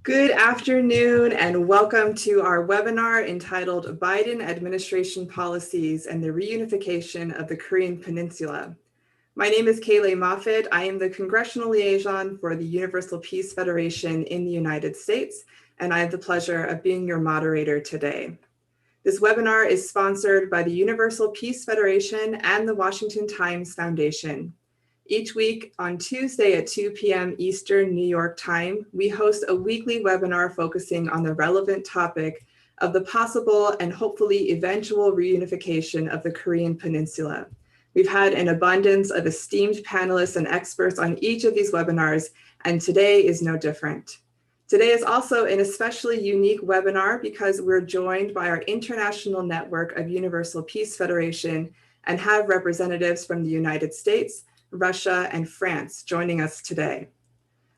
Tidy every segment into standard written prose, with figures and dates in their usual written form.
Good afternoon and welcome to our webinar entitled Biden Administration Policies and the Reunification of the Korean Peninsula. My name is Kayleigh Moffitt. I am the Congressional Liaison for the Universal Peace Federation in the United States, and I have the pleasure of being your moderator today. This webinar is sponsored by the Universal Peace Federation and the Washington Times Foundation. Each week on Tuesday at 2 p.m. Eastern New York time, we host a weekly webinar focusing on the relevant topic of the possible and hopefully eventual reunification of the Korean Peninsula. We've had an abundance of esteemed panelists and experts on each of these webinars, and today is no different. Today is also an especially unique webinar because we're joined by our international network of Universal Peace Federation and have representatives from the United States, Russia, and France joining us today.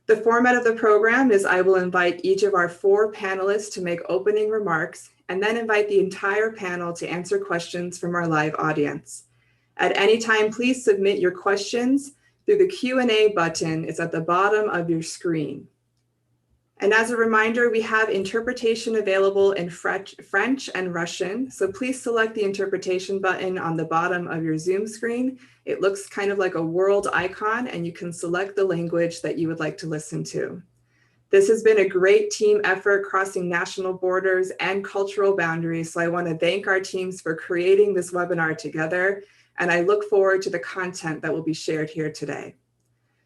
The format of the program is I will invite each of our 4 panelists to make opening remarks and then invite the entire panel to answer questions from our live audience. At any time, please submit your questions through the Q&A button. It's at the bottom of your screen. And as a reminder, we have interpretation available in French and Russian. So please select the interpretation button on the bottom of your Zoom screen. It looks kind of like a world icon, and you can select the language that you would like to listen to. This has been a great team effort crossing national borders and cultural boundaries. So I want to thank our teams for creating this webinar together. And I look forward to the content that will be shared here today.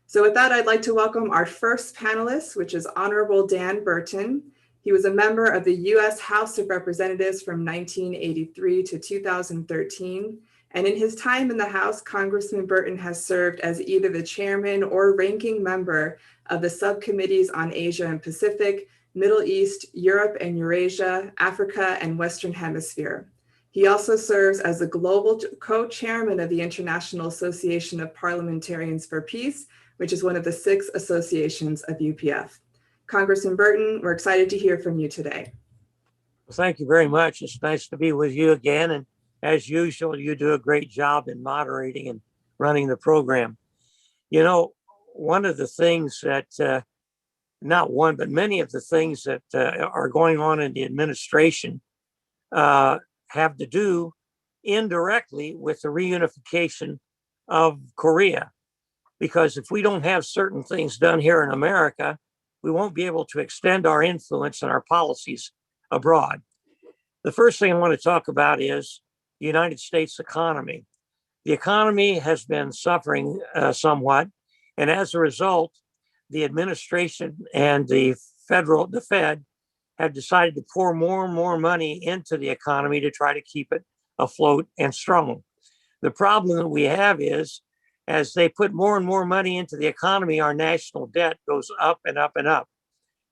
So with that, I'd like to welcome our first panelist, which is Honorable Dan Burton. He was a member of the U.S. House of Representatives from 1983 to 2013. And in his time in the House, Congressman Burton has served as either the chairman or ranking member of the subcommittees on Asia and Pacific, Middle East, Europe and Eurasia, Africa, and Western Hemisphere. He also serves as the global co-chairman of the International Association of Parliamentarians for Peace, which is one of the 6 associations of UPF. Congressman Burton, we're excited to hear from you today. Well, thank you very much. It's nice to be with you again. And as usual, you do a great job in moderating and running the program. You know, one of the things that, not one, but many of the things that are going on in the administration have to do indirectly with the reunification of Korea. Because if we don't have certain things done here in America, we won't be able to extend our influence and our policies abroad. The first thing I want to talk about is the United States economy. The economy has been suffering somewhat, and as a result, the administration and the Fed have decided to pour more and more money into the economy to try to keep it afloat and strong. The problem that we have is, as they put more and more money into the economy, our national debt goes up and up and up.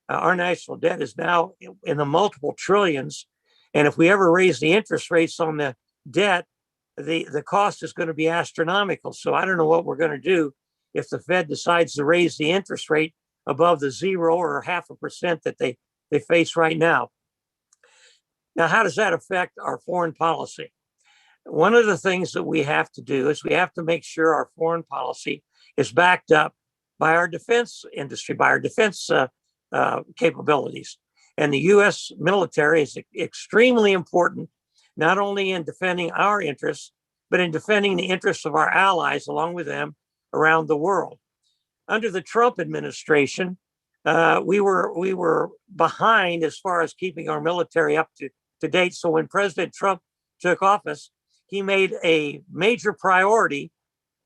Our national debt is now in the multiple trillions. And if we ever raise the interest rates on the debt, the cost is going to be astronomical. So I don't know what we're going to do if the Fed decides to raise the interest rate above the 0 or 0.5% that they face right now. Now, how does that affect our foreign policy? One of the things that we have to do is we have to make sure our foreign policy is backed up by our defense industry, by our defense capabilities. And the U.S. military is extremely important, not only in defending our interests, but in defending the interests of our allies along with them around the world. Under the Trump administration, we were behind as far as keeping our military up to date. So when President Trump took office, he made a major priority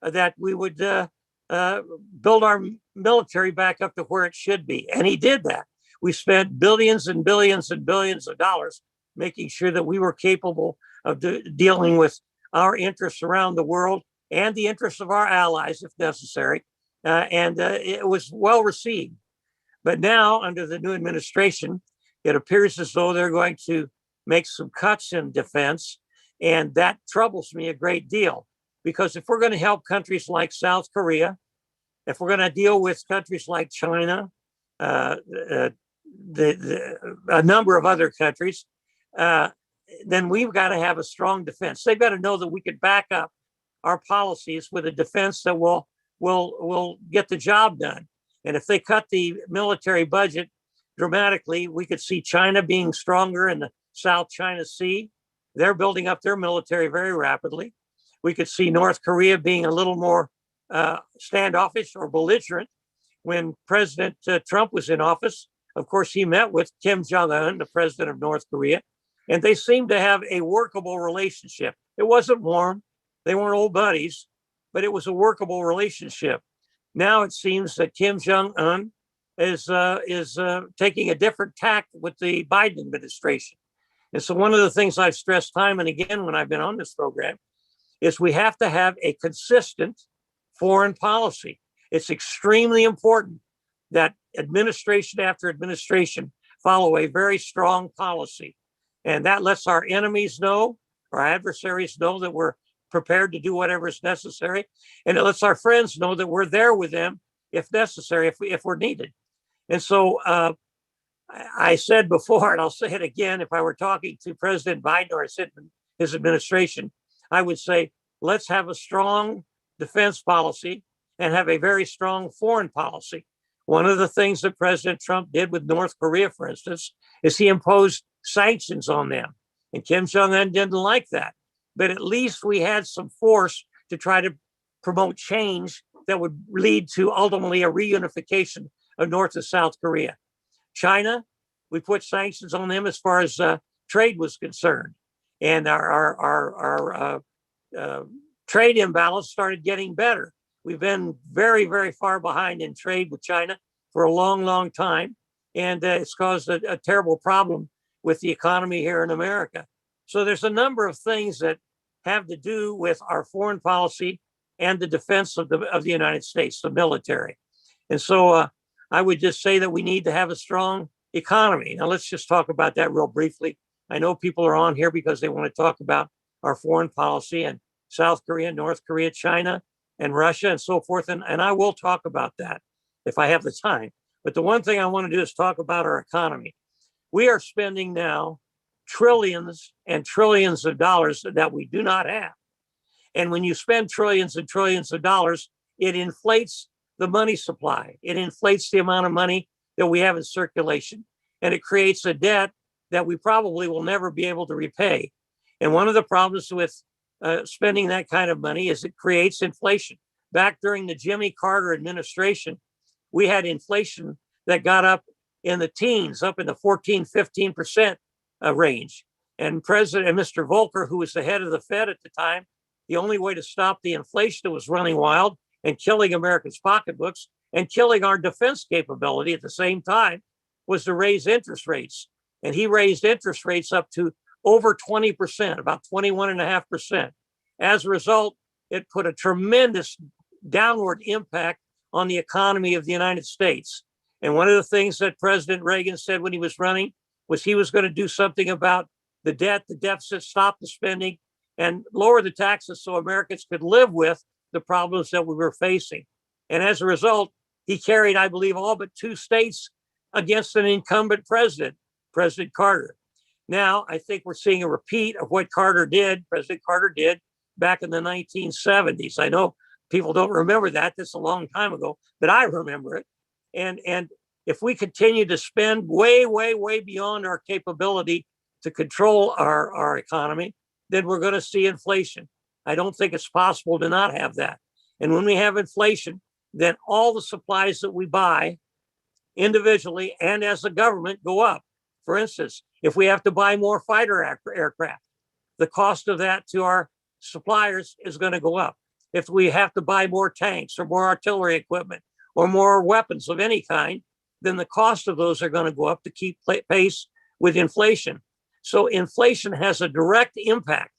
that we would build our military back up to where it should be. And he did that. We spent billions and billions and billions of dollars making sure that we were capable of dealing with our interests around the world and the interests of our allies, if necessary. And it was well received. But now, under the new administration, it appears as though they're going to make some cuts in defense. And that troubles me a great deal, because if we're going to help countries like South Korea, if we're going to deal with countries like China, a number of other countries, then we've got to have a strong defense. They've got to know that we could back up our policies with a defense that will get the job done. And if they cut the military budget dramatically. We could see China being stronger in the South China Sea. They're building up their military very rapidly. We could see North Korea being a little more standoffish or belligerent. When President Trump was in office, of course, he met with Kim Jong-un, the president of North Korea, and they seemed to have a workable relationship. It wasn't warm. They weren't old buddies, but it was a workable relationship. Now it seems that Kim Jong-un is taking a different tack with the Biden administration. And so one of the things I've stressed time and again when I've been on this program is we have to have a consistent foreign policy. It's extremely important that administration after administration follow a very strong policy. And that lets our enemies know, our adversaries know that we're prepared to do whatever is necessary. And it lets our friends know that we're there with them if necessary, if we're needed. And so I said before, and I'll say it again, if I were talking to President Biden or his administration, I would say, let's have a strong defense policy and have a very strong foreign policy. One of the things that President Trump did with North Korea, for instance, is he imposed sanctions on them. And Kim Jong-un didn't like that. But at least we had some force to try to promote change that would lead to ultimately a reunification of North and South Korea. China, we put sanctions on them as far as trade was concerned. And our trade imbalance started getting better. We've been very, very far behind in trade with China for a long, long time. And it's caused a terrible problem with the economy here in America. So there's a number of things that have to do with our foreign policy and the defense of the United States, the military. And so I would just say that we need to have a strong economy. Now, let's just talk about that real briefly. I know people are on here because they want to talk about our foreign policy and South Korea, North Korea, China, and Russia, and so forth. And I will talk about that if I have the time. But the one thing I want to do is talk about our economy. We are spending now trillions and trillions of dollars that we do not have. And when you spend trillions and trillions of dollars, it inflates the money supply. It inflates the amount of money that we have in circulation. And it creates a debt that we probably will never be able to repay. And one of the problems with spending that kind of money is it creates inflation. Back during the Jimmy Carter administration, we had inflation that got up in the teens, up in the 14-15% range. And Mr. Volcker, who was the head of the Fed at the time, the only way to stop the inflation that was running wild and killing Americans' pocketbooks and killing our defense capability at the same time was to raise interest rates. And he raised interest rates up to over 20%, about 21.5%. As a result, it put a tremendous downward impact on the economy of the United States. And one of the things that President Reagan said when he was running was he was going to do something about the debt, the deficit, stop the spending, and lower the taxes so Americans could live with the problems that we were facing. And as a result, he carried, I believe, all but 2 states against an incumbent president, President Carter. Now, I think we're seeing a repeat of what President Carter did back in the 1970s. I know people don't remember that. That's a long time ago, but I remember it. And if we continue to spend way, way, way beyond our capability to control our economy, then we're going to see inflation. I don't think it's possible to not have that. And when we have inflation, then all the supplies that we buy individually and as a government go up. For instance, if we have to buy more fighter aircraft, the cost of that to our suppliers is going to go up. If we have to buy more tanks or more artillery equipment or more weapons of any kind, then the cost of those are going to go up to keep pace with inflation. So inflation has a direct impact,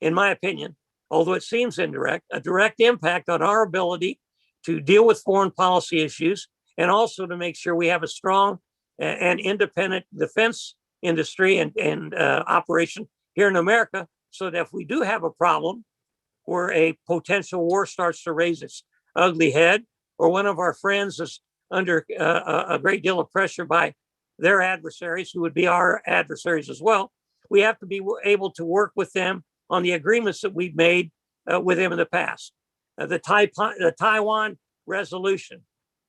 in my opinion, although it seems indirect, a direct impact on our ability to deal with foreign policy issues and also to make sure we have a strong and independent defense industry and operation here in America, so that if we do have a problem where a potential war starts to raise its ugly head, or one of our friends is under a great deal of pressure by their adversaries, who would be our adversaries as well, we have to be able to work with them on the agreements that we've made with them in the past. The Taiwan resolution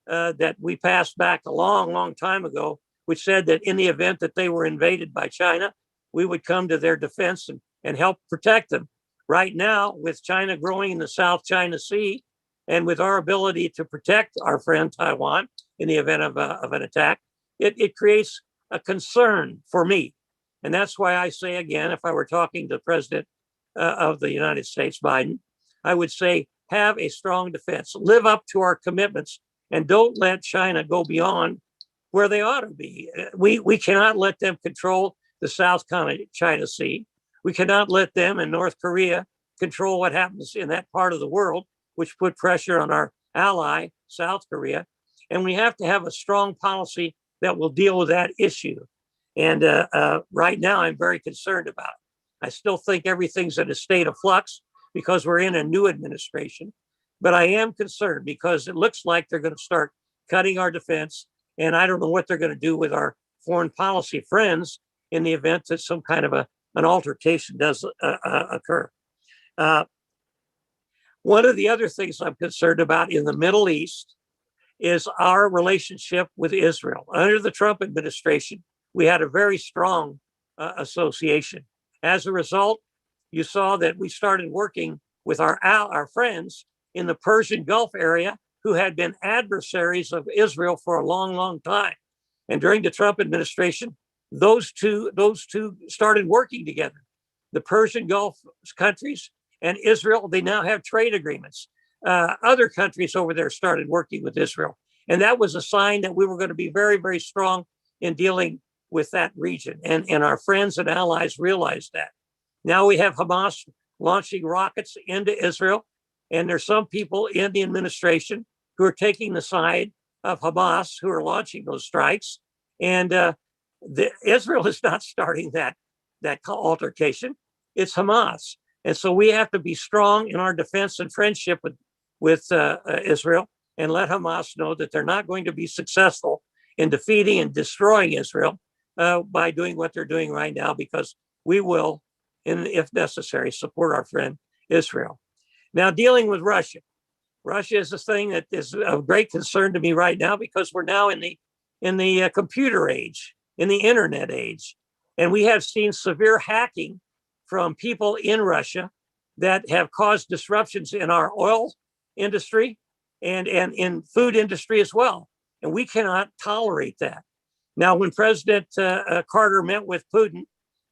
that we passed back a long, long time ago which said that in the event that they were invaded by China, we would come to their defense and help protect them. Right now, with China growing in the South China Sea, and with our ability to protect our friend Taiwan in the event of an attack, it creates a concern for me. And that's why I say again, if I were talking to the President of the United States, Biden, I would say, have a strong defense, live up to our commitments, and don't let China go beyond where they ought to be. We cannot let them control the South China Sea. We cannot let them and North Korea control what happens in that part of the world, which put pressure on our ally, South Korea. And we have to have a strong policy that will deal with that issue. And right now, I'm very concerned about it. I still think everything's in a state of flux because we're in a new administration. But I am concerned because it looks like they're going to start cutting our defense. And I don't know what they're going to do with our foreign policy friends in the event that some kind of an altercation does occur. One of the other things I'm concerned about in the Middle East is our relationship with Israel. Under the Trump administration, we had a very strong association. As a result, you saw that we started working with our friends in the Persian Gulf area who had been adversaries of Israel for a long, long time. And during the Trump administration, those two started working together. The Persian Gulf countries and Israel, they now have trade agreements. Other countries over there started working with Israel. And that was a sign that we were going to be very, very strong in dealing with that region. And our friends and allies realized that. Now we have Hamas launching rockets into Israel. And there's some people in the administration who are taking the side of Hamas, who are launching those strikes. And Israel is not starting that altercation. It's Hamas. And so we have to be strong in our defense and friendship with Israel and let Hamas know that they're not going to be successful in defeating and destroying Israel by doing what they're doing right now, because we will, if necessary, support our friend Israel. Now, dealing with Russia. Russia is a thing that is of great concern to me right now because we're now in the computer age, in the internet age. And we have seen severe hacking from people in Russia that have caused disruptions in our oil industry and in food industry as well. And we cannot tolerate that. Now, when President Carter met with Putin,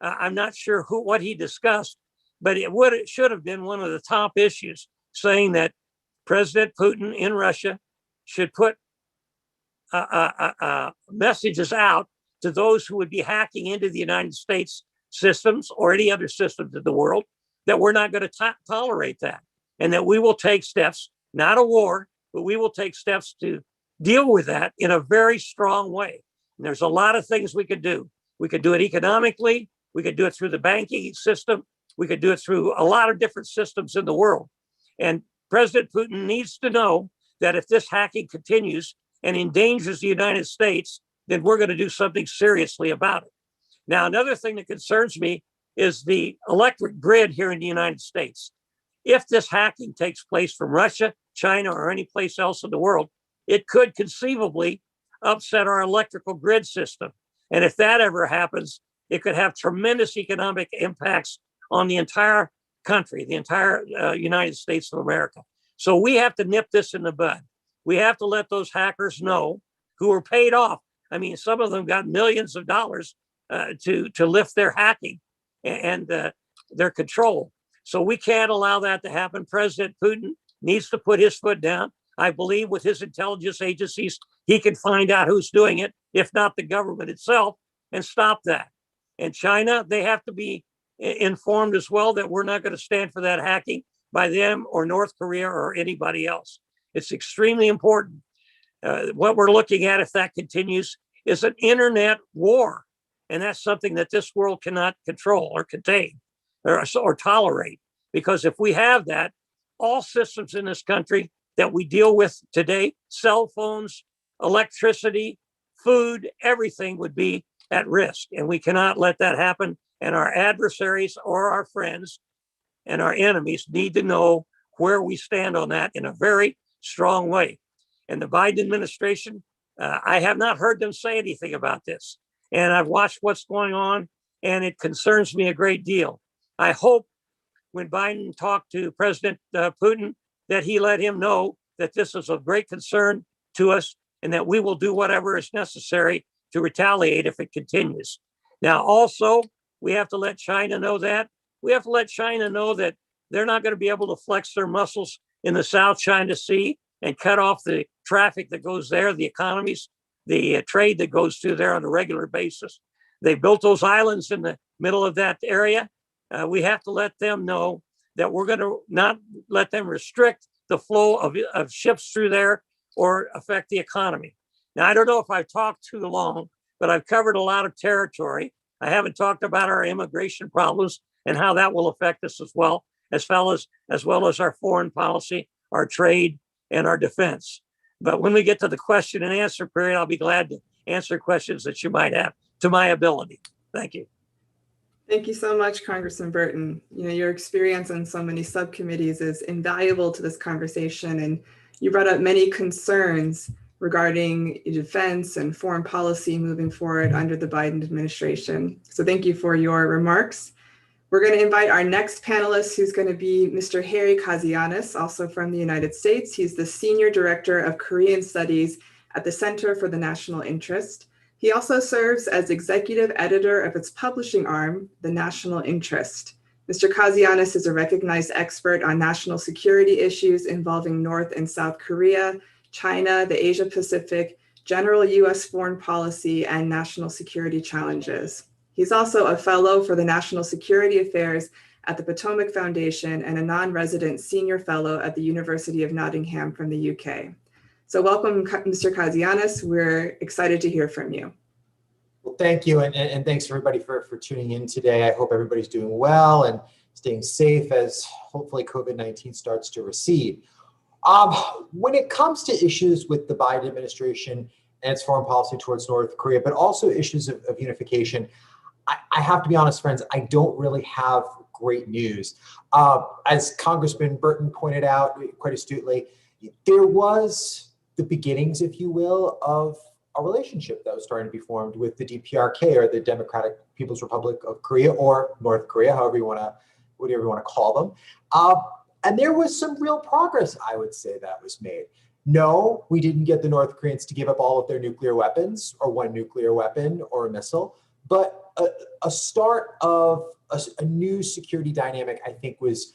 I'm not sure what he discussed, but it should have been one of the top issues, saying that President Putin in Russia should put messages out to those who would be hacking into the United States systems or any other systems in the world, that we're not going to tolerate that, and that we will take steps, not a war, but we will take steps to deal with that in a very strong way. And there's a lot of things we could do. We could do it economically. We could do it through the banking system. We could do it through a lot of different systems in the world. And President Putin needs to know that if this hacking continues and endangers the United States, then we're going to do something seriously about it. Now, another thing that concerns me is the electric grid here in the United States. If this hacking takes place from Russia, China, or any place else in the world, it could conceivably upset our electrical grid system. And if that ever happens, it could have tremendous economic impacts on the entire country, the entire United States of America. So we have to nip this in the bud. We have to let those hackers know, who are paid off. I mean, some of them got millions of dollars to lift their hacking and their control. So we can't allow that to happen. President Putin needs to put his foot down. I believe with his intelligence agencies, he can find out who's doing it, if not the government itself, and stop that. And China, they have to be informed as well that we're not going to stand for that hacking by them or North Korea or anybody else. It's extremely important. What we're looking at, if that continues, is an internet war. And that's something that this world cannot control or contain or tolerate. Because if we have that, all systems in this country that we deal with today, cell phones, electricity, food, everything would be at risk. And we cannot let that happen. And our adversaries or our friends and our enemies need to know where we stand on that in a very strong way. And the Biden administration I have not heard them say anything about this. And I've watched what's going on, and it concerns me a great deal. I hope when Biden talked to President Putin that he let him know that this is of great concern to us and that we will do whatever is necessary to retaliate if it continues. Now, also, we have to let China know that. We have to let China know that they're not going to be able to flex their muscles in the South China Sea and cut off the traffic that goes there, the economies, the trade that goes through there on a regular basis. They built those islands in the middle of that area. We have to let them know that we're going to not let them restrict the flow of ships through there or affect the economy. Now, I don't know if I've talked too long, but I've covered a lot of territory. I haven't talked about our immigration problems and how that will affect us as well as our foreign policy, our trade, and our defense. But when we get to the question and answer period, I'll be glad to answer questions that you might have to my ability. Thank you. Thank you so much, Congressman Burton. Your experience on so many subcommittees is invaluable to this conversation, and you brought up many concerns regarding defense and foreign policy moving forward under the Biden administration. So thank you for your remarks. We're going to invite our next panelist, who's going to be Mr. Harry Kazianis, also from the United States. He's the Senior Director of Korean Studies at the Center for the National Interest. He also serves as executive editor of its publishing arm, The National Interest. Mr. Kazianis is a recognized expert on national security issues involving North and South Korea, China, the Asia Pacific, general US foreign policy, and national security challenges. He's also a fellow for the National Security Affairs at the Potomac Foundation and a non-resident senior fellow at the University of Nottingham from the UK. So welcome, Mr. Kazianis. We're excited to hear from you. Well, thank you, and thanks everybody for tuning in today. I hope everybody's doing well and staying safe as hopefully COVID-19 starts to recede. When it comes to issues with the Biden administration and its foreign policy towards North Korea, but also issues of unification, I have to be honest, friends, I don't really have great news. As Congressman Burton pointed out quite astutely, there was the beginnings, if you will, of a relationship that was starting to be formed with the DPRK, or the Democratic People's Republic of Korea, or North Korea, whatever you want to call them. And there was some real progress, I would say, that was made. No, we didn't get the North Koreans to give up all of their nuclear weapons, or one nuclear weapon or a missile, but a start of a new security dynamic, I think, was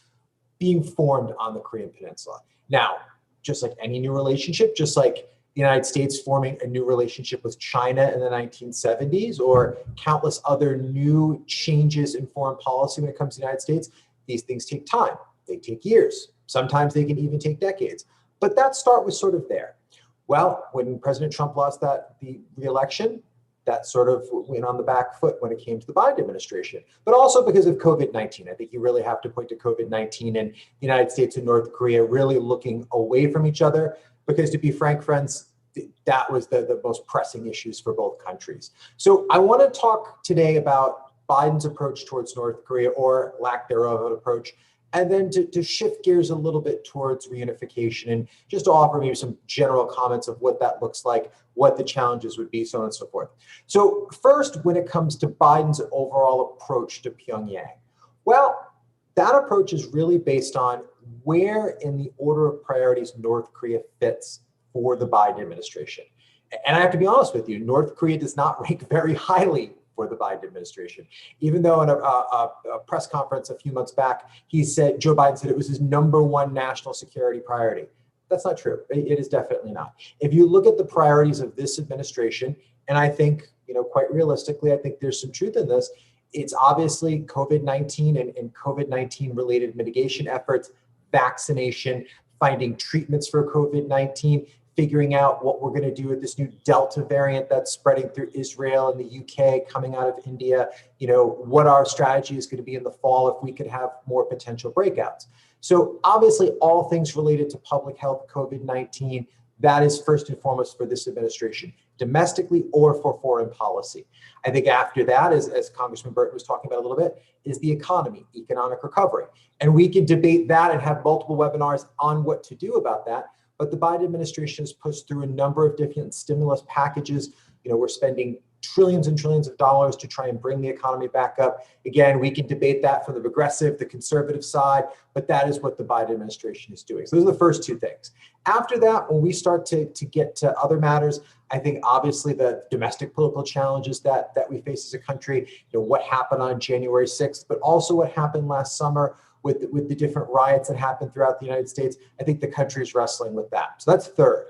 being formed on the Korean Peninsula. Now, just like any new relationship, just like the United States forming a new relationship with China in the 1970s, or countless other new changes in foreign policy when it comes to the United States, these things take time. They take years. Sometimes they can even take decades. But that start was sort of there. Well, when President Trump lost the re-election, that sort of went on the back foot when it came to the Biden administration, but also because of COVID-19. I think you really have to point to COVID-19 and the United States and North Korea really looking away from each other, because to be frank, friends, that was the most pressing issues for both countries. So I want to talk today about Biden's approach towards North Korea, or lack thereof an approach, and then to shift gears a little bit towards reunification, and just to offer maybe some general comments of what that looks like, what the challenges would be, so on and so forth. So first, when it comes to Biden's overall approach to Pyongyang, well, that approach is really based on where in the order of priorities North Korea fits for the Biden administration. And I have to be honest with you, North Korea does not rank very highly for the Biden administration. Even though in a press conference a few months back, Joe Biden said it was his #1 national security priority. That's not true. It is definitely not. If you look at the priorities of this administration, and I think, quite realistically, I think there's some truth in this, it's obviously COVID-19 and COVID-19 related mitigation efforts, vaccination, finding treatments for COVID-19, figuring out what we're going to do with this new Delta variant that's spreading through Israel and the UK, coming out of India, what our strategy is going to be in the fall if we could have more potential breakouts. So obviously all things related to public health, COVID-19, that is first and foremost for this administration, domestically or for foreign policy. I think after that, as Congressman Burton was talking about a little bit, is the economy, economic recovery. And we can debate that and have multiple webinars on what to do about that. but the Biden administration has pushed through a number of different stimulus packages. We're spending trillions and trillions of dollars to try and bring the economy back up. Again, we can debate that from the progressive, the conservative side, but that is what the Biden administration is doing. So those are the first two things. After that, when we start to get to other matters, I think obviously the domestic political challenges that we face as a country, what happened on January 6th, but also what happened last summer with the different riots that happened throughout the United States. I think the country is wrestling with that. So that's third.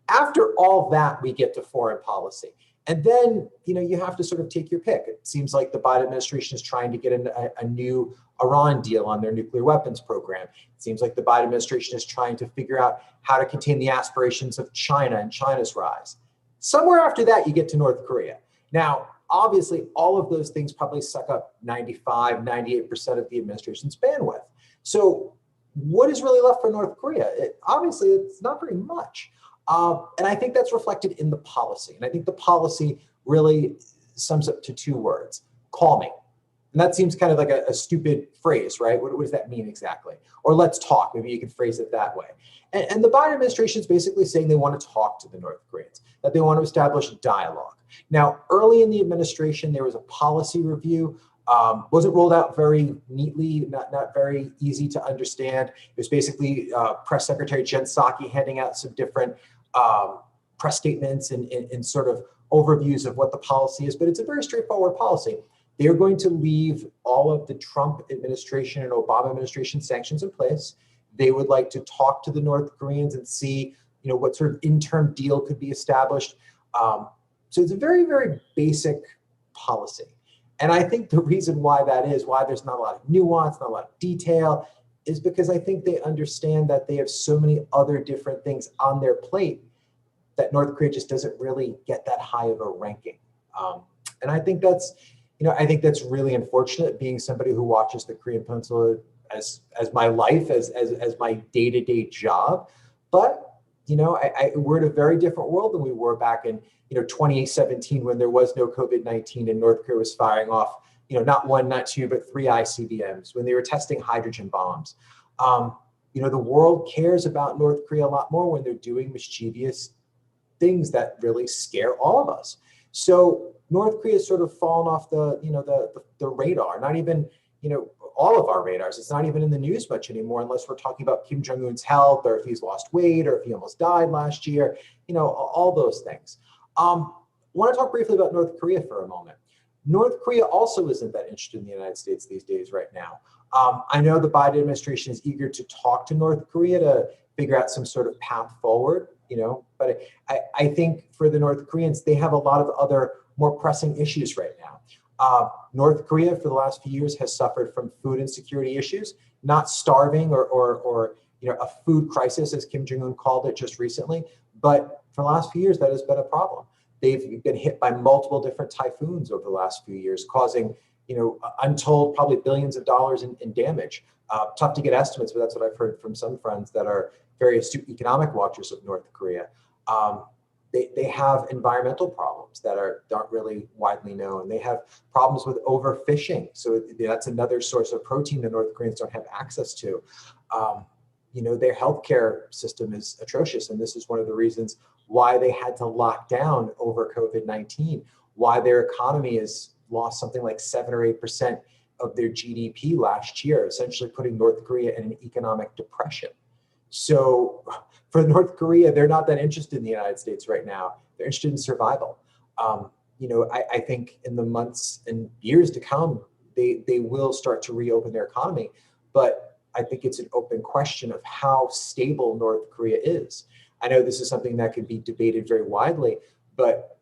After all that, we get to foreign policy. And then, you have to sort of take your pick. It seems like the Biden administration is trying to get a new Iran deal on their nuclear weapons program. It seems like the Biden administration is trying to figure out how to contain the aspirations of China and China's rise. Somewhere after that, you get to North Korea. Now, obviously, all of those things probably suck up 95, 98% of the administration's bandwidth. So what is really left for North Korea? Obviously, it's not very much. And I think that's reflected in the policy. And I think the policy really sums up to two words: calming. And that seems kind of like a stupid phrase, right? What does that mean exactly? Or let's talk, maybe you can phrase it that way. And the Biden administration is basically saying they want to talk to the North Koreans, that they want to establish dialogue. Now, early in the administration, there was a policy review. Wasn't rolled out very neatly, not very easy to understand. It was basically Press Secretary Jen Psaki handing out some different press statements and sort of overviews of what the policy is, but it's a very straightforward policy. They're going to leave all of the Trump administration and Obama administration sanctions in place. They would like to talk to the North Koreans and see, what sort of interim deal could be established. So it's a very, very basic policy. And I think the reason why that is, why there's not a lot of nuance, not a lot of detail, is because I think they understand that they have so many other different things on their plate that North Korea just doesn't really get that high of a ranking. And I think that's, really unfortunate, being somebody who watches the Korean Peninsula as my life, as my day-to-day job. But, we're in a very different world than we were back in 2017, when there was no COVID-19 and North Korea was firing off, not one, not two, but 3 ICBMs, when they were testing hydrogen bombs. The world cares about North Korea a lot more when they're doing mischievous things that really scare all of us. So North Korea has sort of fallen off the radar, not even, all of our radars. It's not even in the news much anymore, unless we're talking about Kim Jong-un's health, or if he's lost weight, or if he almost died last year, all those things. I want to talk briefly about North Korea for a moment. North Korea also isn't that interested in the United States these days right now. I know the Biden administration is eager to talk to North Korea to figure out some sort of path forward, but I think for the North Koreans, they have a lot of other more pressing issues right now. North Korea for the last few years has suffered from food insecurity issues, not starving or a food crisis, as Kim Jong-un called it just recently, but for the last few years, that has been a problem. They've been hit by multiple different typhoons over the last few years, causing, untold probably billions of dollars in damage. Tough to get estimates, but that's what I've heard from some friends that are very astute economic watchers of North Korea. They have environmental problems that aren't really widely known. They have problems with overfishing. So that's another source of protein that North Koreans don't have access to. Their healthcare system is atrocious. And this is one of the reasons why they had to lock down over COVID-19, why their economy has lost something like 7 or 8% of their GDP last year, essentially putting North Korea in an economic depression. So for North Korea, they're not that interested in the United States right now. They're interested in survival. I think in the months and years to come, they will start to reopen their economy. But I think it's an open question of how stable North Korea is. I know this is something that could be debated very widely, but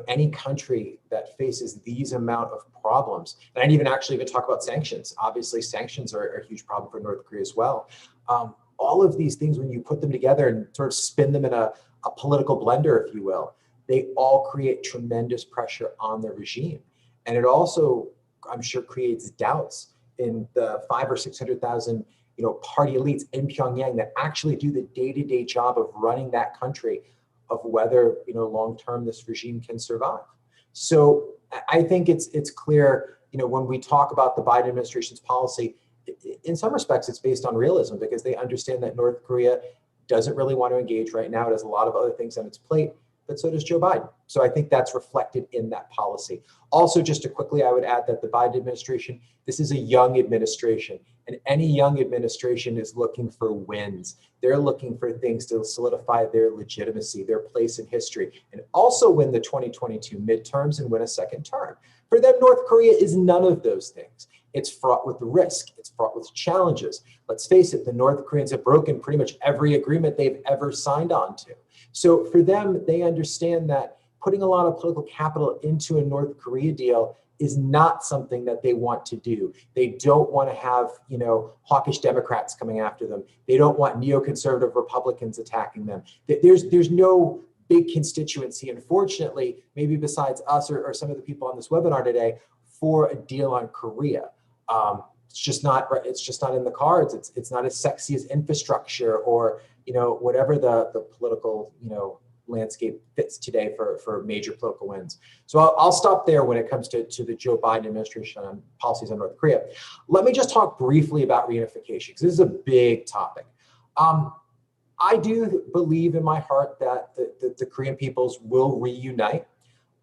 any country that faces these amount of problems, and I didn't even talk about sanctions. Obviously, sanctions are a huge problem for North Korea as well. All of these things, when you put them together and sort of spin them in a political blender, if you will, they all create tremendous pressure on the regime. And it also, I'm sure, creates doubts in the 500,000 or 600,000, party elites in Pyongyang that actually do the day-to-day job of running that country, of whether, long-term this regime can survive. So I think it's clear, when we talk about the Biden administration's policy, in some respects, it's based on realism, because they understand that North Korea doesn't really want to engage right now. It has a lot of other things on its plate, but so does Joe Biden. So I think that's reflected in that policy. Also, just to quickly, I would add that the Biden administration, this is a young administration, and any young administration is looking for wins. They're looking for things to solidify their legitimacy, their place in history, and also win the 2022 midterms and win a second term. For them, North Korea is none of those things. It's fraught with risk. It's fraught with challenges. Let's face it, the North Koreans have broken pretty much every agreement they've ever signed on to. So for them, they understand that putting a lot of political capital into a North Korea deal is not something that they want to do. They don't want to have, hawkish Democrats coming after them. They don't want neoconservative Republicans attacking them. There's no big constituency, unfortunately, maybe besides us or some of the people on this webinar today, for a deal on Korea. It's just not in the cards. It's not as sexy as infrastructure or whatever the political landscape fits today for major political wins. So I'll stop there when it comes to the Joe Biden administration on policies on North Korea. Let me just talk briefly about reunification, because this is a big topic. I do believe in my heart that the Korean peoples will reunite.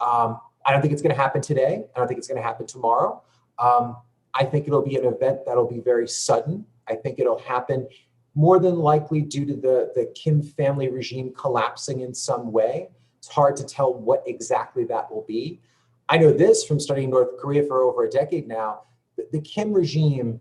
I don't think it's going to happen today. I don't think it's going to happen tomorrow. I think it'll be an event that'll be very sudden. I think it'll happen more than likely due to the Kim family regime collapsing in some way. It's hard to tell what exactly that will be. I know this from studying North Korea for over a decade now. The Kim regime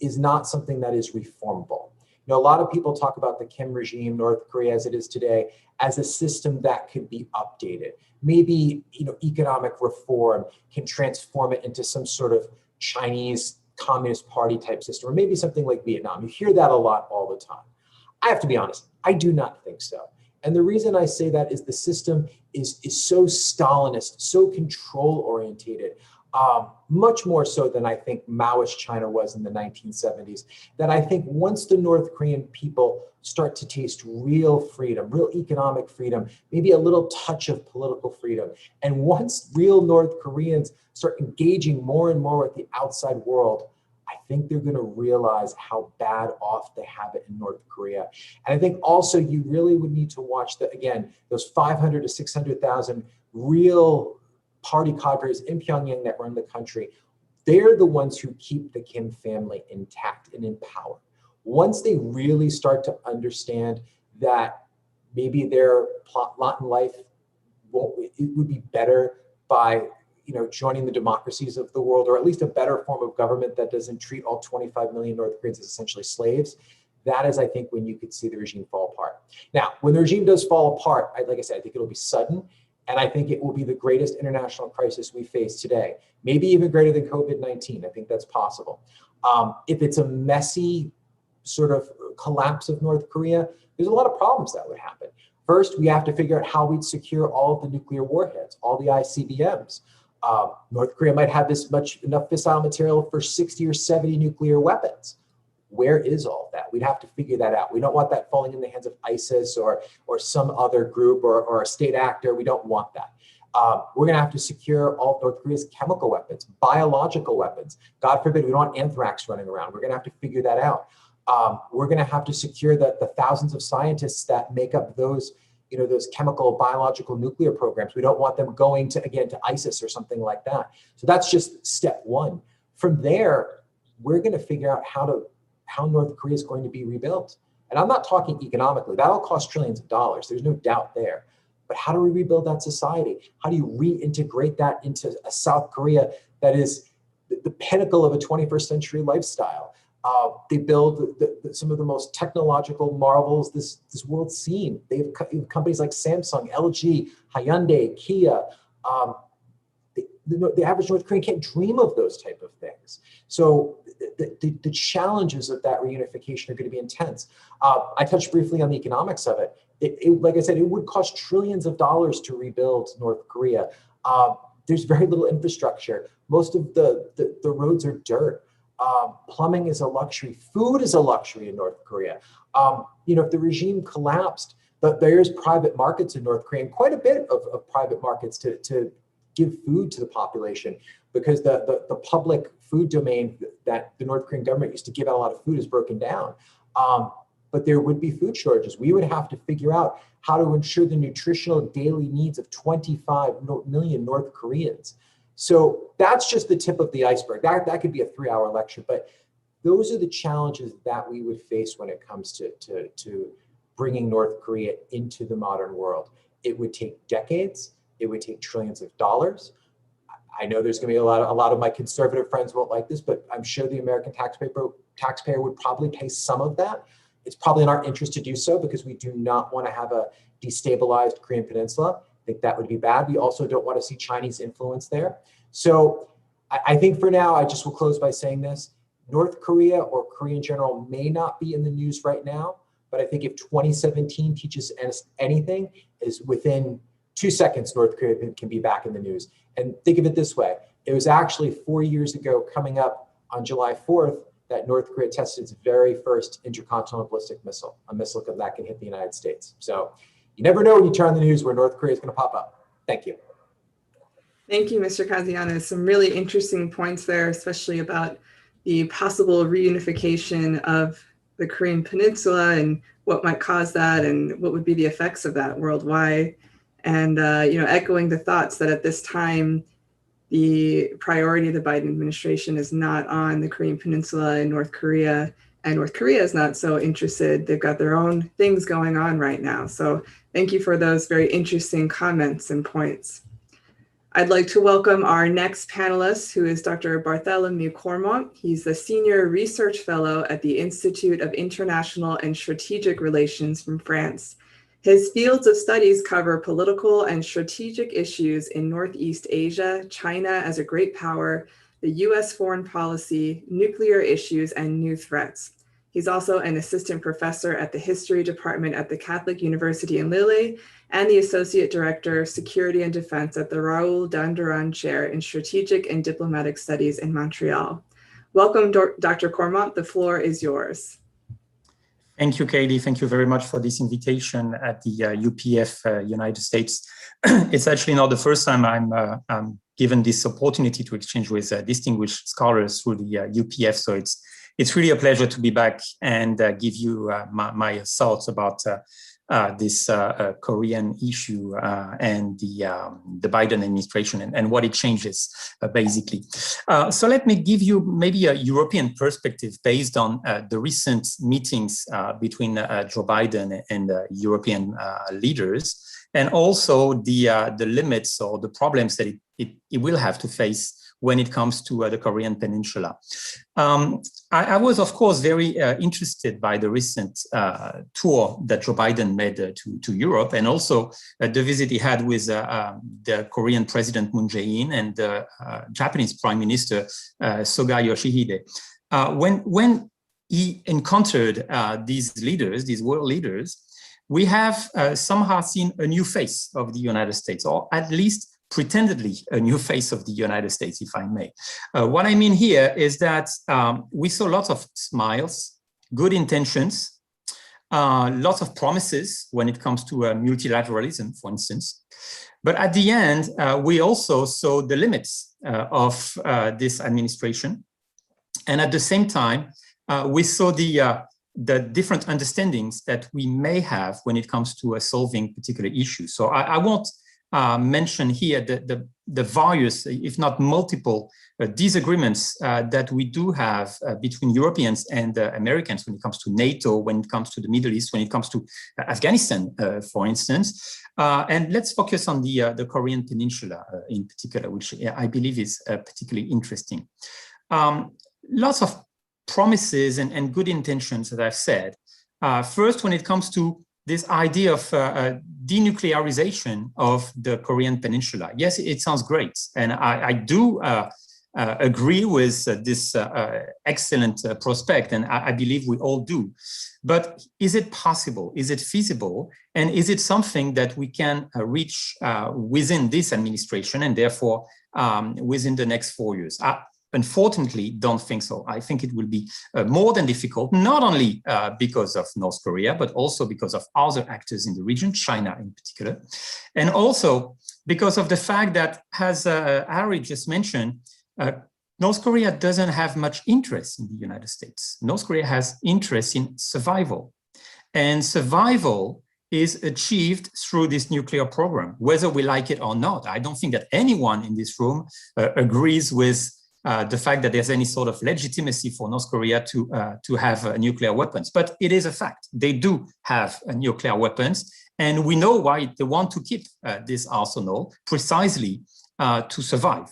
is not something that is reformable. A lot of people talk about the Kim regime, North Korea as it is today, as a system that could be updated. Maybe, economic reform can transform it into some sort of Chinese Communist Party type system, or maybe something like Vietnam. You hear that a lot all the time. I have to be honest, I do not think so. And the reason I say that is the system is so Stalinist, so control orientated, much more so than I think Maoist China was in the 1970s, that I think once the North Korean people start to taste real freedom, real economic freedom, maybe a little touch of political freedom, and once real North Koreans start engaging more and more with the outside world, I think they're going to realize how bad off they have it in North Korea. And I think also you really would need to watch those 500 to 600,000 real party cadres in Pyongyang that run the country. They're the ones who keep the Kim family intact and in power. Once they really start to understand that maybe their lot in life would be better by joining the democracies of the world, or at least a better form of government that doesn't treat all 25 million North Koreans as essentially slaves, that is, I think, when you could see the regime fall apart. Now, when the regime does fall apart, like I said, I think it'll be sudden, and I think it will be the greatest international crisis we face today, maybe even greater than COVID-19. I think that's possible. If it's a messy sort of collapse of North Korea, there's a lot of problems that would happen. First, we have to figure out how we'd secure all of the nuclear warheads, all the ICBMs. North Korea might have enough fissile material for 60 or 70 nuclear weapons. Where is all that? We'd have to figure that out. We don't want that falling in the hands of ISIS or some other group or a state actor. We don't want that. We're going to have to secure all of North Korea's chemical weapons, biological weapons. God forbid, we don't want anthrax running around. We're going to have to figure that out. We're going to have to secure the thousands of scientists that make up those chemical, biological, nuclear programs. We don't want them going to ISIS or something like that. So that's just step one. From there, we're going to figure out how North Korea is going to be rebuilt. And I'm not talking economically. That'll cost trillions of dollars. There's no doubt there. But how do we rebuild that society? How do you reintegrate that into a South Korea that is the pinnacle of a 21st century lifestyle? They build some of the most technological marvels this world's seen. They have companies like Samsung, LG, Hyundai, Kia. The average North Korean can't dream of those type of things. So the challenges of that reunification are going to be intense. I touched briefly on the economics of it. Like I said, it would cost trillions of dollars to rebuild North Korea. There's very little infrastructure. Most of the roads are dirt. Plumbing is a luxury. Food is a luxury in North Korea. If the regime collapsed, there's private markets in North Korea, and quite a bit of private markets to give food to the population, because the public food domain that the North Korean government used to give out a lot of food is broken down. but there would be food shortages. We would have to figure out how to ensure the nutritional daily needs of 25 million North Koreans. So that's just the tip of the iceberg. That could be a 3-hour lecture, but those are the challenges that we would face when it comes to bringing North Korea into the modern world. It would take decades. It would take trillions of dollars. I know there's going to be a lot of my conservative friends won't like this, but I'm sure the American taxpayer would probably pay some of that. It's probably in our interest to do so because we do not want to have a destabilized Korean Peninsula. I think that would be bad. We also don't want to see Chinese influence there. So I think for now, I just will close by saying this. North Korea or Korea in general may not be in the news right now, but I think if 2017 teaches us anything, is within 2 seconds, North Korea can be back in the news. And think of it this way. It was actually 4 years ago, coming up on July 4th, that North Korea tested its very first intercontinental ballistic missile, a missile that can hit the United States. So you never know when you turn on the news where North Korea is going to pop up. Thank you. Thank you, Mr. Kazianis. Some really interesting points there, especially about the possible reunification of the Korean Peninsula and what might cause that and what would be the effects of that worldwide. And echoing the thoughts that at this time, the priority of the Biden administration is not on the Korean Peninsula and North Korea is not so interested. They've got their own things going on right now. So thank you for those very interesting comments and points. I'd like to welcome our next panelist, who is Dr. Barthélémy Courmont. He's the Senior Research Fellow at the Institute of International and Strategic Relations from France. His fields of studies cover political and strategic issues in Northeast Asia, China as a great power, the US foreign policy, nuclear issues, and new threats. He's also an assistant professor at the History Department at the Catholic University in Lille and the Associate Director, Security and Defense at the Raoul Dandurand Chair in Strategic and Diplomatic Studies in Montreal. Welcome, Dr. Courmont. The floor is yours. Thank you, Kayleigh. Thank you very much for this invitation at the UPF United States. It's actually not the first time I'm given this opportunity to exchange with distinguished scholars through the UPF. So it's really a pleasure to be back and give you my thoughts about this Korean issue and the Biden administration and what it changes, basically. So let me give you maybe a European perspective based on the recent meetings between Joe Biden and European leaders, and also the limits or the problems that it will have to face when it comes to the Korean Peninsula. I was, of course, very interested by the recent tour that Joe Biden made to Europe, and also the visit he had with the Korean President Moon Jae-in and the Japanese Prime Minister Suga Yoshihide. When he encountered these leaders, these world leaders, we have somehow seen a new face of the United States, or at least pretendedly a new face of the United States, if I may. What I mean here is that we saw lots of smiles, good intentions, lots of promises when it comes to multilateralism, for instance. But at the end, we also saw the limits of this administration. And at the same time, we saw the different understandings that we may have when it comes to solving particular issues. So I won't mention here the various, if not multiple, disagreements that we do have between Europeans and Americans when it comes to NATO, when it comes to the Middle East, when it comes to Afghanistan, for instance. And let's focus on the Korean Peninsula in particular, which I believe is particularly interesting. Lots of promises and good intentions, as I've said. First, when it comes to this idea of denuclearization of the Korean Peninsula. Yes, it sounds great. And I do agree with this excellent prospect, and I believe we all do. But is it possible? Is it feasible? And is it something that we can reach within this administration and therefore within the next 4 years? Unfortunately, don't think so. I think it will be more than difficult, not only because of North Korea, but also because of other actors in the region, China in particular. And also because of the fact that, as Harry just mentioned, North Korea doesn't have much interest in the United States. North Korea has interest in survival. And survival is achieved through this nuclear program, whether we like it or not. I don't think that anyone in this room agrees with the fact that there's any sort of legitimacy for North Korea to have nuclear weapons, but it is a fact. They do have nuclear weapons, and we know why they want to keep this arsenal, precisely to survive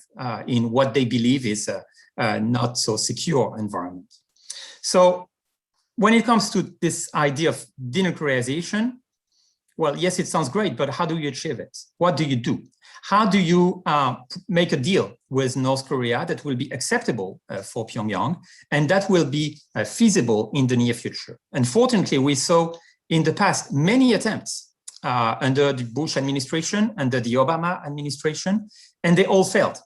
in what they believe is a not so secure environment. So when it comes to this idea of denuclearization, well, yes, it sounds great, but how do you achieve it? What do you do? How do you make a deal with North Korea that will be acceptable for Pyongyang and that will be feasible in the near future? Unfortunately, we saw in the past many attempts under the Bush administration, under the Obama administration, and they all failed.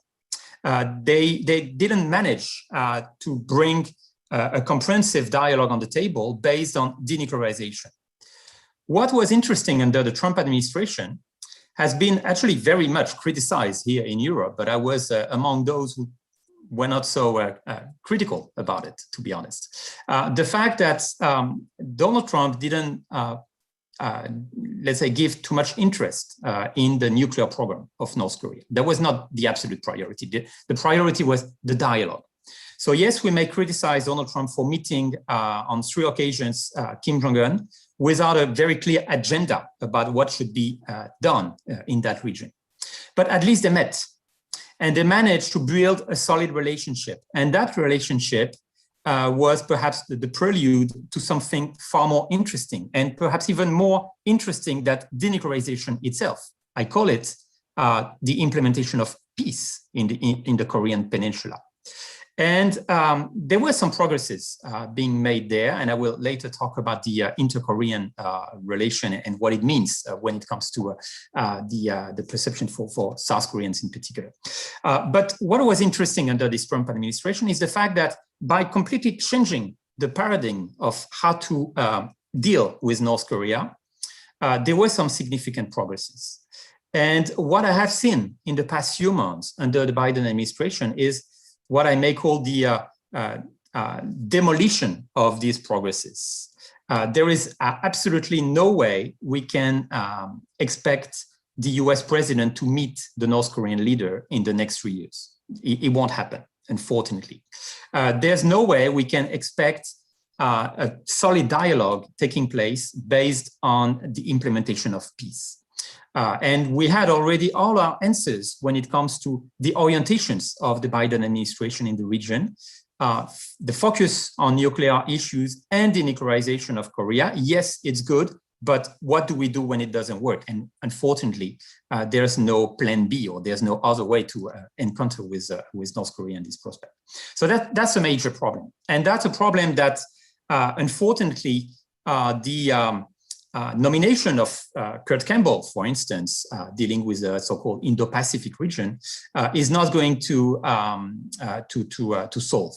They didn't manage to bring a comprehensive dialogue on the table based on denuclearization. What was interesting under the Trump administration has been actually very much criticized here in Europe, but I was among those who were not so critical about it, to be honest. The fact that Donald Trump didn't, let's say, give too much interest in the nuclear program of North Korea. That was not the absolute priority. The priority was the dialogue. So yes, we may criticize Donald Trump for meeting on 3 occasions Kim Jong-un without a very clear agenda about what should be done in that region. But at least they met, and they managed to build a solid relationship. And that relationship was perhaps the prelude to something far more interesting, and perhaps even more interesting than denuclearization itself. I call it the implementation of peace in the Korean Peninsula. And there were some progresses being made there, and I will later talk about the inter-Korean relation and what it means when it comes to the perception for South Koreans in particular. But what was interesting under this Trump administration is the fact that by completely changing the paradigm of how to deal with North Korea, there were some significant progresses. And what I have seen in the past few months under the Biden administration is what I may call the demolition of these progresses. There is absolutely no way we can expect the US president to meet the North Korean leader in the next 3 years. It won't happen, unfortunately. There's no way we can expect a solid dialogue taking place based on the implementation of peace. And we had already all our answers when it comes to the orientations of the Biden administration in the region. The focus on nuclear issues and denuclearization of Korea, yes, it's good, but what do we do when it doesn't work? And unfortunately, there's no plan B, or there's no other way to encounter with North Korea in this prospect. So that's a major problem. And that's a problem that, unfortunately, the nomination of Kurt Campbell, for instance, dealing with the so-called Indo-Pacific region, is not going to solve.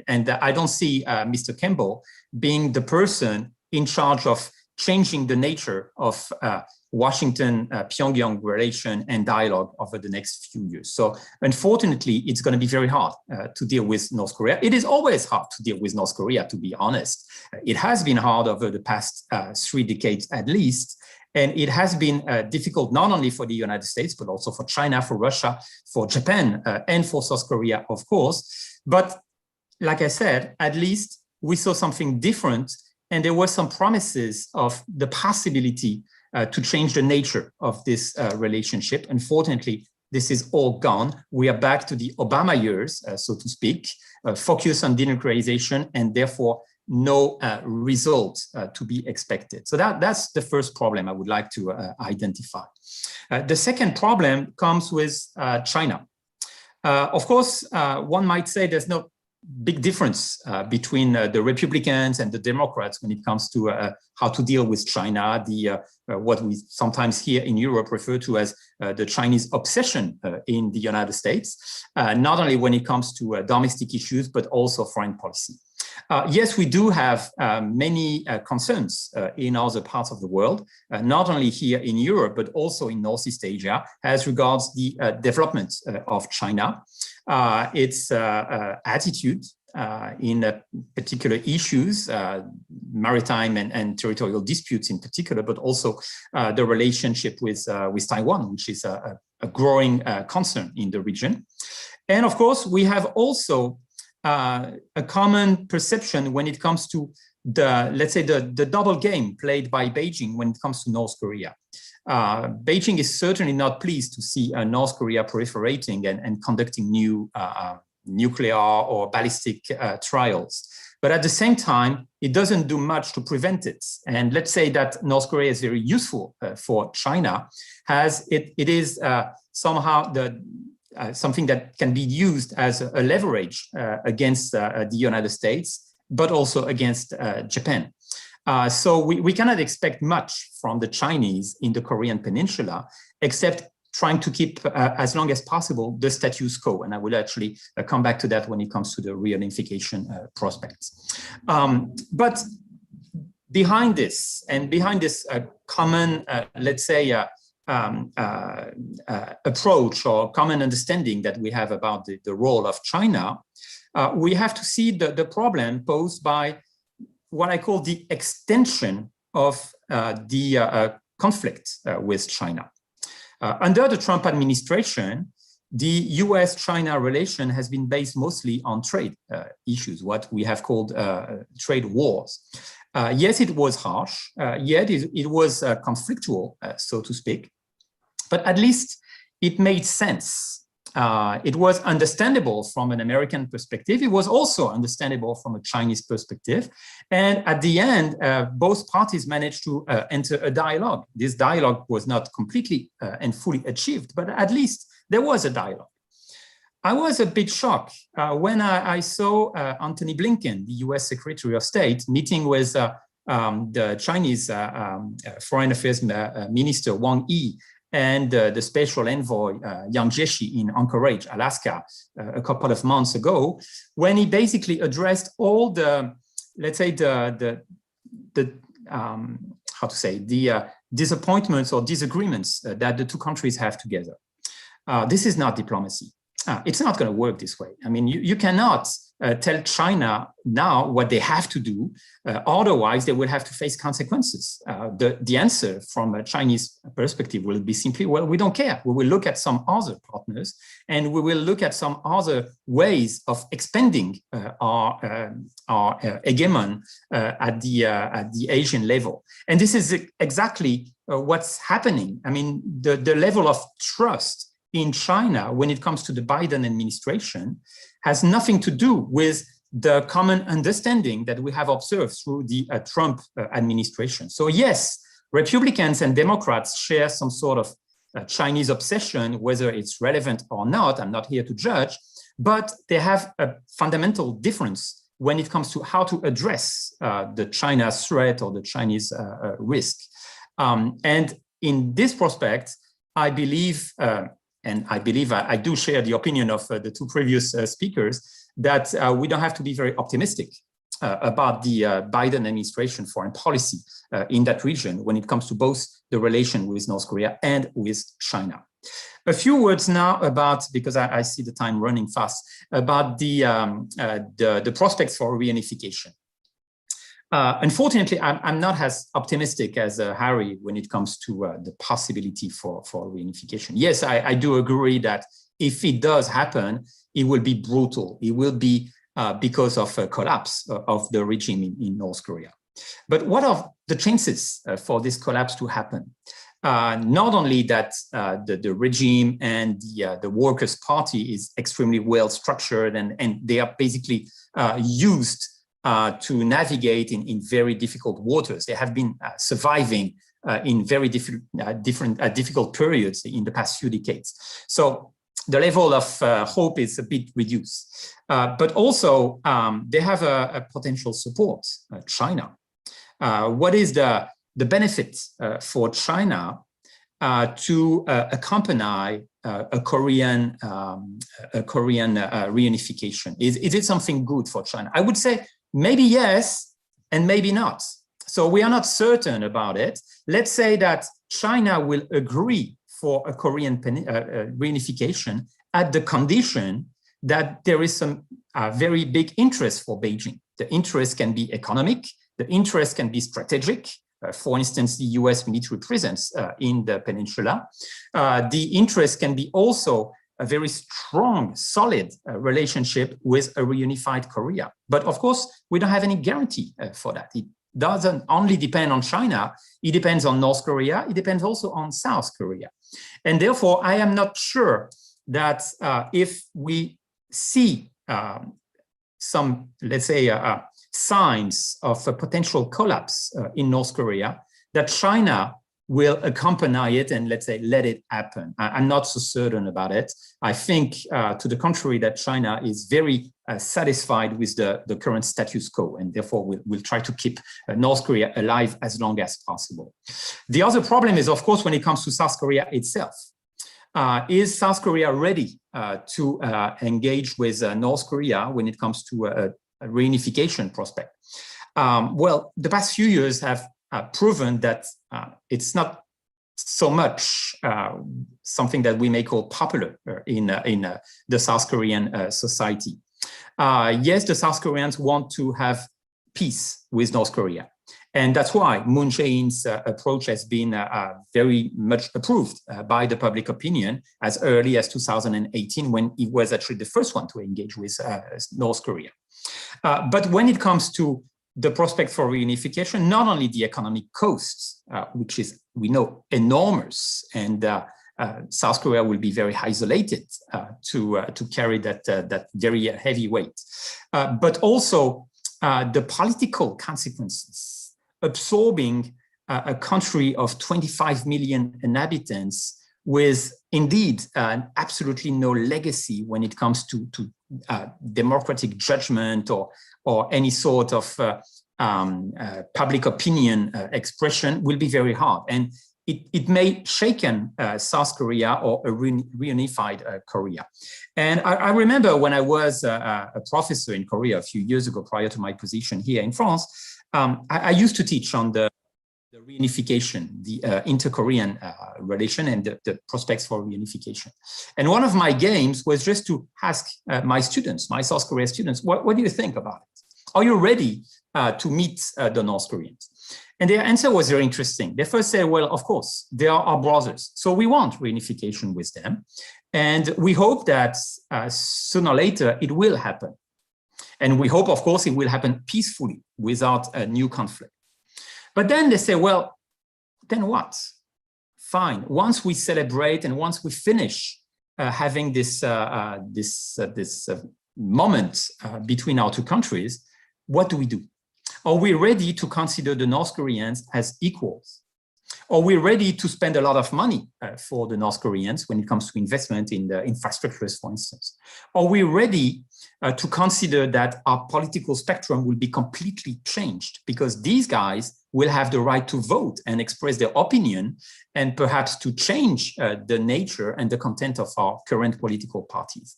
And I don't see Mr. Campbell being the person in charge of changing the nature of Washington-Pyongyang relation and dialogue over the next few years. So unfortunately, it's going to be very hard to deal with North Korea. It is always hard to deal with North Korea, to be honest. It has been hard over the past 3 decades at least. And it has been difficult not only for the United States, but also for China, for Russia, for Japan, and for South Korea, of course. But like I said, at least we saw something different. And there were some promises of the possibility to change the nature of this relationship. Unfortunately, this is all gone. We are back to the Obama years, so to speak, focus on denuclearization, and therefore no result to be expected. So that's the first problem I would like to identify. The second problem comes with China. Of course, one might say there's no big difference between the Republicans and the Democrats when it comes to how to deal with China, what we sometimes here in Europe refer to as the Chinese obsession in the United States, not only when it comes to domestic issues, but also foreign policy. Yes, we do have many concerns in other parts of the world, not only here in Europe, but also in Northeast Asia, as regards the development of China, its attitude in particular issues, maritime and territorial disputes in particular, but also the relationship with Taiwan, which is a growing concern in the region. And of course, we have also a common perception when it comes to let's say the double game played by Beijing when it comes to North Korea. Beijing is certainly not pleased to see North Korea proliferating and conducting new nuclear or ballistic trials. But at the same time, it doesn't do much to prevent it. And let's say that North Korea is very useful for China, as it is somehow something that can be used as a leverage against the United States, but also against Japan. So we cannot expect much from the Chinese in the Korean Peninsula, except trying to keep as long as possible the status quo. And I will actually come back to that when it comes to the reunification prospects. But behind this, and behind this common, let's say, approach or common understanding that we have about the role of China, we have to see the problem posed by what I call the extension of the conflict with China. Under the Trump administration, the US-China relation has been based mostly on trade issues, what we have called trade wars. Yes, it was harsh, yet it was conflictual, so to speak, but at least it made sense. It was understandable from an American perspective. It was also understandable from a Chinese perspective. And at the end, both parties managed to enter a dialogue. This dialogue was not completely and fully achieved, but at least there was a dialogue. I was a bit shocked when I saw Antony Blinken, the US Secretary of State, meeting with the Chinese Foreign Affairs Minister Wang Yi and the special envoy Yang Jiechi in Anchorage, Alaska, a couple of months ago, when he basically addressed all the, let's say, how to say, the disappointments or disagreements that the two countries have together. This is not diplomacy. It's not going to work this way. I mean, you cannot tell China now what they have to do, otherwise they will have to face consequences. The answer from a Chinese perspective will be simply, well, we don't care. We will look at some other partners and we will look at some other ways of expanding our hegemon at the Asian level. And this is exactly what's happening. I mean, the level of trust in China when it comes to the Biden administration has nothing to do with the common understanding that we have observed through the Trump administration. So yes, Republicans and Democrats share some sort of Chinese obsession, whether it's relevant or not, I'm not here to judge, but they have a fundamental difference when it comes to how to address the China threat or the Chinese risk. And in this prospect, I believe, and I believe I do share the opinion of the two previous speakers, that we don't have to be very optimistic about the Biden administration foreign policy in that region when it comes to both the relation with North Korea and with China. A few words now about, because I see the time running fast, about the prospects for reunification. Unfortunately, I'm not as optimistic as Harry when it comes to the possibility for reunification. Yes, I do agree that if it does happen, it will be brutal. It will be because of a collapse of the regime in North Korea. But what are the chances for this collapse to happen? Not only that the regime and the Workers' Party is extremely well structured and they are basically used to navigate in very difficult waters. They have been surviving in very difficult periods in the past few decades. So the level of hope is a bit reduced. But also, they have a potential support, China. What is the benefit for China to accompany a Korean reunification? Is it something good for China? I would say maybe yes, and maybe not. So we are not certain about it. Let's say that China will agree for a Korean reunification at the condition that there is some very big interest for Beijing. The interest can be economic, the interest can be strategic. For instance, the US military presence in the peninsula. The interest can be also a very strong, solid relationship with a reunified Korea. But of course, we don't have any guarantee for that. It doesn't only depend on China, it depends on North Korea, it depends also on South Korea. And therefore, I am not sure that if we see some, let's say, signs of a potential collapse in North Korea, that China will accompany it and, let's say, let it happen. I'm not so certain about it. I think, to the contrary, that China is very satisfied with the current status quo, and therefore will try to keep North Korea alive as long as possible. The other problem is, of course, when it comes to South Korea itself. Is South Korea ready to engage with North Korea when it comes to a reunification prospect? Well, the past few years have proven that it's not so much something that we may call popular in the South Korean society. Yes, the South Koreans want to have peace with North Korea. And that's why Moon Jae-in's approach has been very much approved by the public opinion as early as 2018, when he was actually the first one to engage with North Korea. But when it comes to the prospect for reunification, not only the economic costs, which is, we know, enormous, and South Korea will be very isolated to carry that very heavy weight, but also the political consequences. Absorbing a country of 25 million inhabitants with indeed absolutely no legacy when it comes to democratic judgment or any sort of public opinion expression will be very hard. And it may shaken South Korea or a reunified Korea. And I remember when I was a professor in Korea a few years ago, prior to my position here in France, I used to teach on the reunification, the inter-Korean relation and the prospects for reunification. And one of my games was just to ask my students, my South Korea students, what do you think about it? Are you ready to meet the North Koreans? And their answer was very interesting. They first said, well, of course, they are our brothers, so we want reunification with them. And we hope that sooner or later it will happen. And we hope, of course, it will happen peacefully without a new conflict. But then they say, well, then what? Fine. Once we celebrate and once we finish having this moment between our two countries, what do we do? Are we ready to consider the North Koreans as equals? Are we ready to spend a lot of money for the North Koreans when it comes to investment in the infrastructures, for instance? Are we ready to consider that our political spectrum will be completely changed because these guys will have the right to vote and express their opinion and perhaps to change the nature and the content of our current political parties?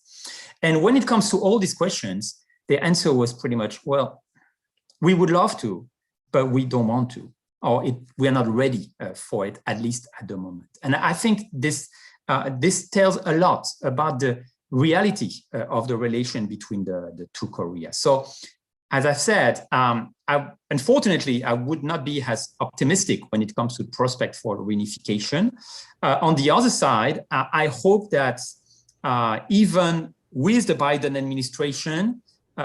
And when it comes to all these questions, the answer was pretty much, well, we would love to, but we don't want to, or we are not ready for it, at least at the moment. And I think this tells a lot about the reality of the relation between the two Koreas. So, as I said, unfortunately, I would not be as optimistic when it comes to the prospect for reunification. On the other side, I hope that even with the Biden administration,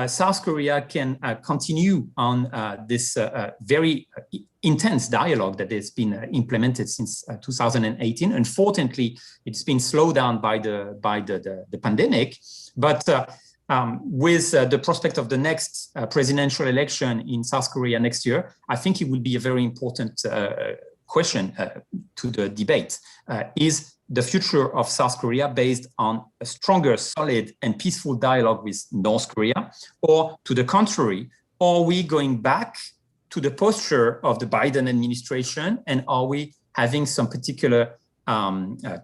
South Korea can continue on this very intense dialogue that has been implemented since 2018. Unfortunately, it's been slowed down by the pandemic, but with the prospect of the next presidential election in South Korea next year, I think it will be a very important question to the debate. Is the future of South Korea based on a stronger, solid, and peaceful dialogue with North Korea? Or to the contrary, are we going back to the posture of the Biden administration? And are we having some particular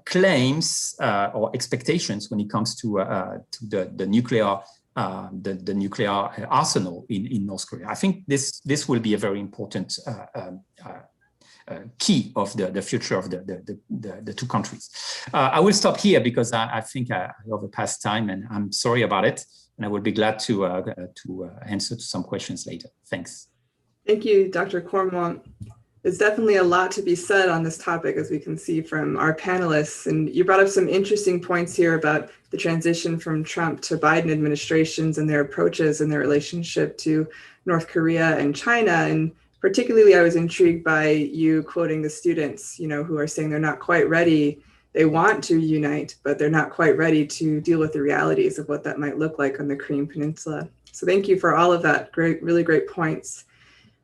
claims or expectations when it comes to the nuclear arsenal in North Korea? I think this will be a very important key of the future of the two countries. I will stop here because I think I overpassed time, and I'm sorry about it. And I will be glad to answer to some questions later. Thanks. Thank you, Dr. Courmont. There's definitely a lot to be said on this topic, as we can see from our panelists. And you brought up some interesting points here about the transition from Trump to Biden administrations and their approaches and their relationship to North Korea and China. And particularly, I was intrigued by you quoting the students, who are saying they're not quite ready. They want to unite, but they're not quite ready to deal with the realities of what that might look like on the Korean Peninsula. So thank you for all of that. Really great points.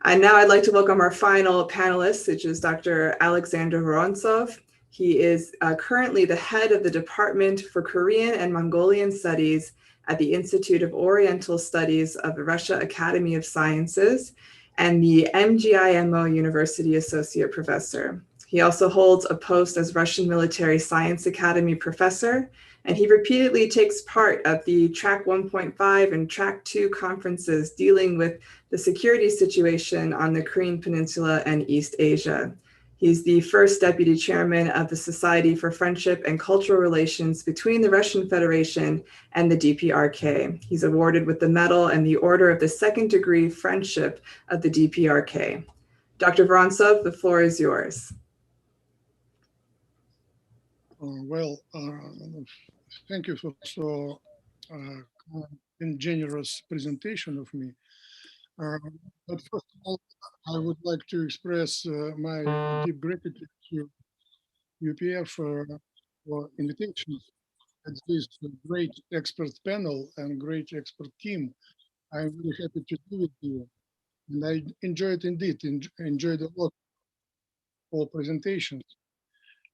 And now I'd like to welcome our final panelist, which is Dr. Alexander Vorontsov. He is currently the head of the Department for Korean and Mongolian Studies at the Institute of Oriental Studies of the Russia Academy of Sciences and the MGIMO University Associate Professor. He also holds a post as Russian Military Science Academy Professor, and he repeatedly takes part at the Track 1.5 and Track 2 conferences dealing with the security situation on the Korean Peninsula and East Asia. He's the first deputy chairman of the Society for Friendship and Cultural Relations between the Russian Federation and the DPRK. He's awarded with the Medal and the Order of the Second Degree Friendship of the DPRK. Dr. Vorontsov, the floor is yours. Thank you for so generous presentation of me. But first of all, I would like to express my deep gratitude to UPF for invitation at this great expert panel and great expert team. I'm really happy to be with you. And I enjoyed indeed, enjoyed a lot all presentations.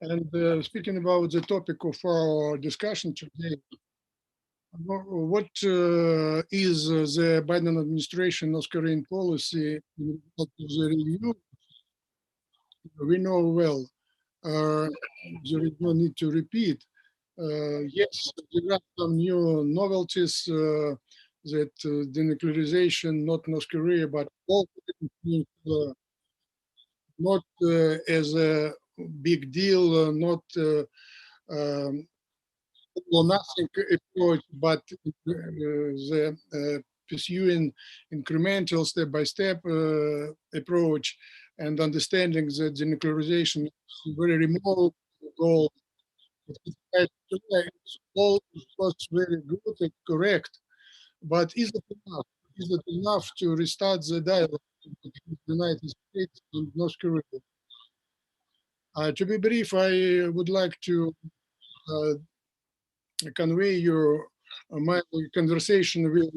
And speaking about the topic of our discussion today, what is the Biden administration North Korean policy in the review? We know well, there is no need to repeat. Yes, there are some new novelties that denuclearization, not North Korea, but all not as a big deal, not nothing approach, but the pursuing incremental step-by-step approach and understanding that denuclearization is a very remote goal. It's all very good and correct, but is it enough? Is it enough to restart the dialogue between the United States and North Korea? To be brief, I would like to convey you my conversation with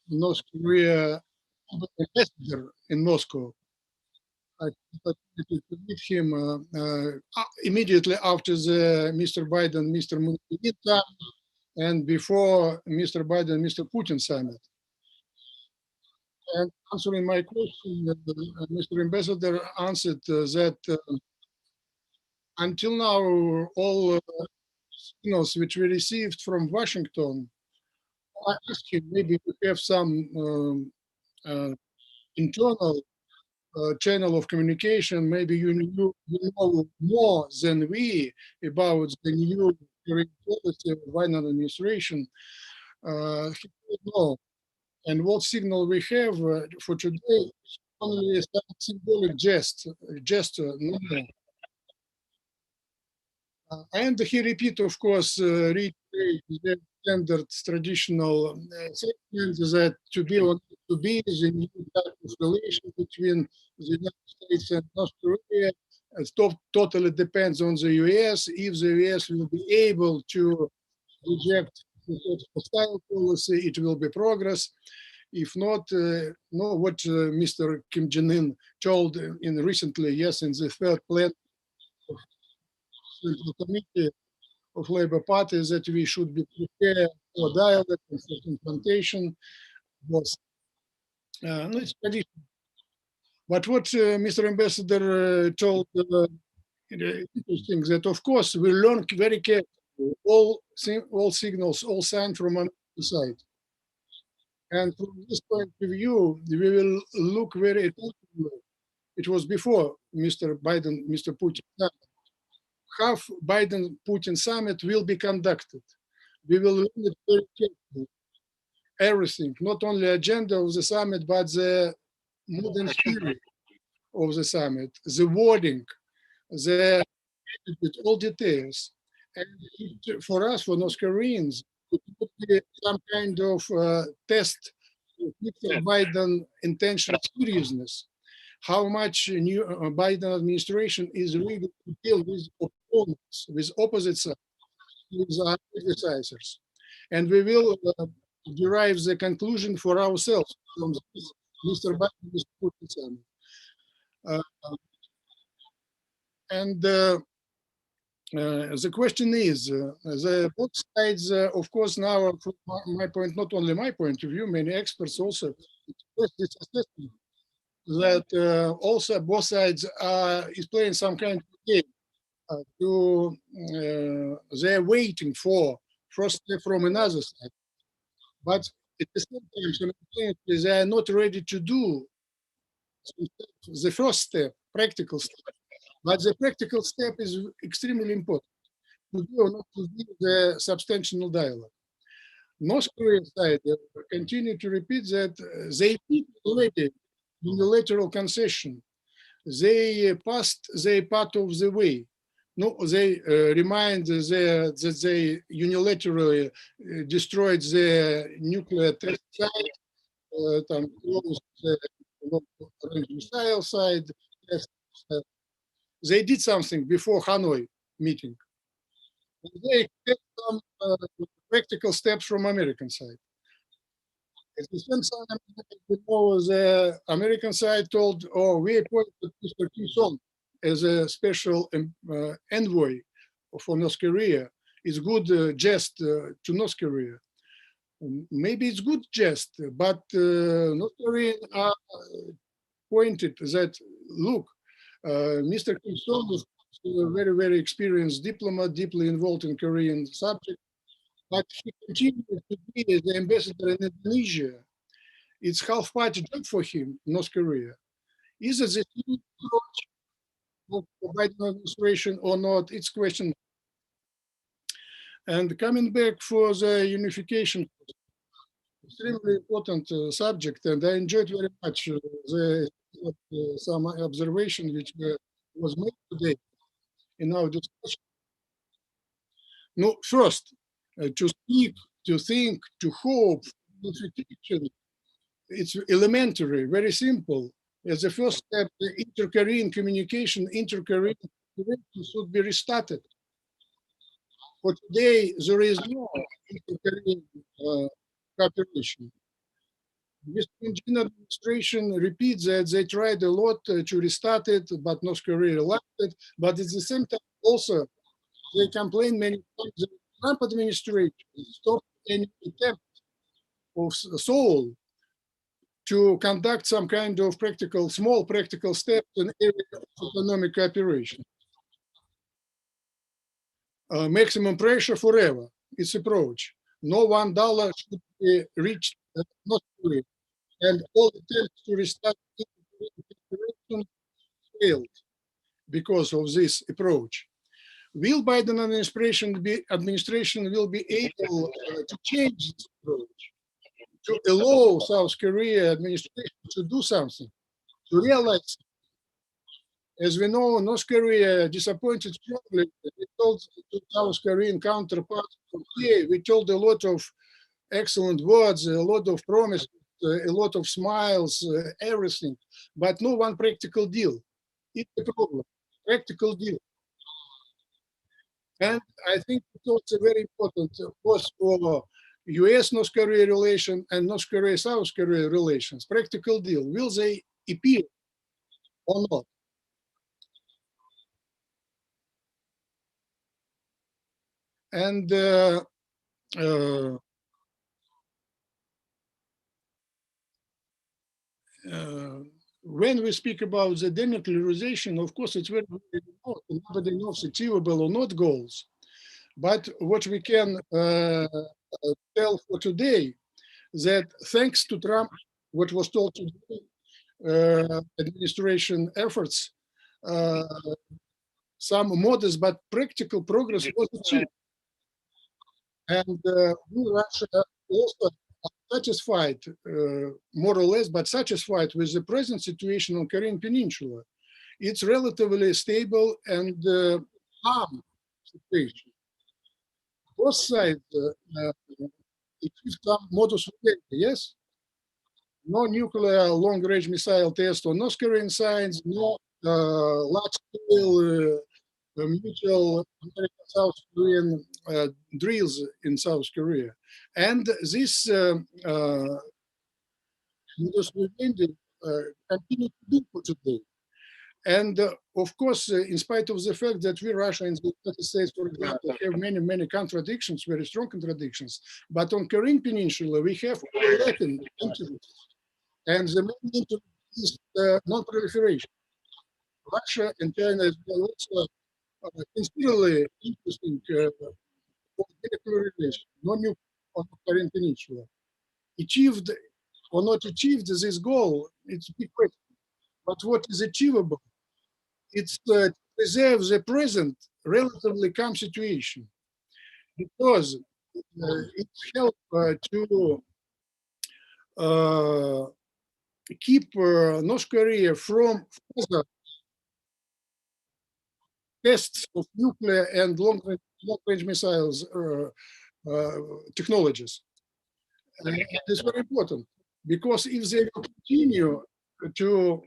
North Korea ambassador in Moscow. I meet him immediately after the Mr. Biden, Mr. Moon summit, and before Mr. Biden, Mr. Putin summit. And answering my question, Mr. Ambassador answered that until now, all signals which we received from Washington, I asked him, maybe we have some internal channel of communication, maybe you know more than we about the new foreign policy of Biden administration. He said no. And what signal we have for today is only a symbolic gesture, no more. And he repeat, of course, reiterate the standard traditional statement that to be the new type of relation between the United States and North Korea totally depends on the US. If the US will be able to reject the hostile policy, it will be progress. If not, no, what Mr. Kim Jong-un told in recently, yes, in the third plan of the Committee of Labour Party, that we should be prepared for dialogue and for confrontation was it's tradition. But what Mr. Ambassador told interesting that of course we learn very carefully all signals, all signs from on the side. And from this point of view, we will look very attentively it was before Mr. Putin summit. How Biden-Putin summit will be conducted. We will learn it very carefully. Everything, not only agenda of the summit, but the modern spirit of the summit, the wording, the all details. And for us, for North Koreans, it would be some kind of test of Mr. Biden intention seriousness. How much new Biden administration is ready to deal with opponents, with opposite sides, with our criticizers. And we will derive the conclusion for ourselves from this Mr. Biden, Mr. Putin summit. The question is, the both sides, of course, now, from my point, not only my point of view, many experts also express this assessment that also both sides is playing some kind of game. They're waiting for first step from another side, but at the same time, they are not ready to do the first step, practical step. But the practical step is extremely important to do or not to do the substantial dialogue. North Korean side continue to repeat that they already unilateral concession. They passed their part of the way. No, they remind that they unilaterally destroyed the nuclear test site, closed the missile side. They did something before Hanoi meeting. They expect some practical steps from American side. At the same time, the American side told, "Oh, we appointed Mr. Kim as a special envoy for North Korea. It's good jest to North Korea." Maybe it's good jest, but North Koreans are pointed that, look, Mr. Kim is a very, very experienced diplomat, deeply involved in Korean subject, but he continues to be the ambassador in Indonesia. It's half-party job for him, North Korea. Is it the new approach of the Biden administration or not? It's question. And coming back for the unification, extremely important subject, and I enjoyed very much some observation which was made today in our discussion. No, first, to speak, to think, to hope, unification, it's elementary, very simple. As the first step, the inter-Korean communication, inter-Korean should be restarted. For today, there is no inter-Korean cooperation. This administration repeats that they tried a lot to restart it, but North Korea left it. But at the same time, also, they complain many times that the Trump administration stopped any attempt of Seoul to conduct some kind of practical, small practical steps in area of economic cooperation. Maximum pressure forever, its approach. No $1 should be reached North Korea. And all attempts to restart cooperation failed because of this approach. Will Biden administration will be able to change this approach, to allow South Korea administration to do something, to realize? As we know, North Korea disappointed strongly. We told to South Korean counterparts from here, we told a lot of excellent words, a lot of promises, a lot of smiles, everything, but no one practical deal. It's a problem, practical deal. And I think it's also very important, of course, for US-North Korea relation and North Korea-South Korea relations, practical deal. Will they appear or not? And when we speak about the denuclearization, of course, it's very, very important. Nobody knows achievable or not goals. But what we can tell for today, that thanks to Trump, what was told today, administration efforts, some modest but practical progress was achieved. And we, Russia, also satisfied, more or less, but satisfied with the present situation on Korean Peninsula. It's relatively stable and calm situation. Both sides achieved some modus vivendi, yes? No nuclear long-range missile test on North Korean sides, no large-scale mutual American-South Korean drills in South Korea. And this modus vivendi continue to be for today. And of course, in spite of the fact that we, Russia and the United States, for example, have many contradictions, very strong contradictions, but on Korean Peninsula, we have overlapping interests. And the main interest is non-proliferation. Russia and China is also considerably interesting for military relations, non-nuclear on the Korean Peninsula. Achieved or not achieved this goal, it's a big question. But what is achievable? It's to preserve the present relatively calm situation, because it helps to keep North Korea from further tests of nuclear and long-range missiles technologies. And it's very important, because if they continue to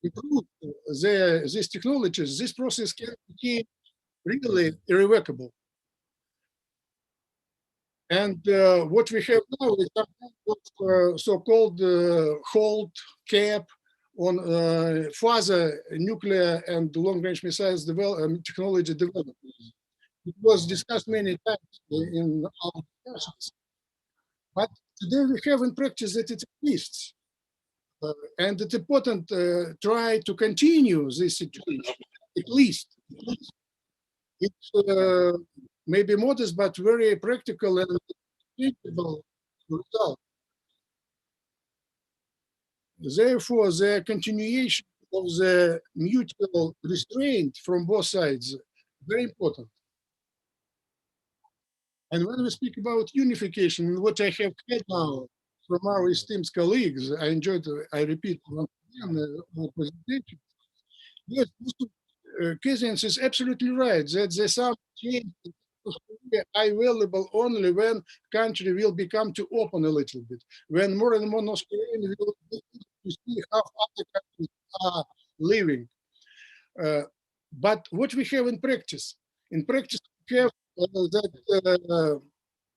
improve these technologies, this process can become really irrevocable. And what we have now is some kind of so-called hold cap on further nuclear and long-range missiles technology development. It was discussed many times in our discussions. But today we have in practice that it exists. And it's important to try to continue this situation, at least. It's maybe modest, but very practical and achievable result. Therefore, the continuation of the mutual restraint from both sides, very important. And when we speak about unification, what I have heard now from our esteemed colleagues, I enjoyed, I repeat once again, the presentation. Yes, Kazianis is absolutely right that the some change are available only when country will become to open a little bit, when more and more North Koreans will be to see how other countries are living. But what we have in practice we have that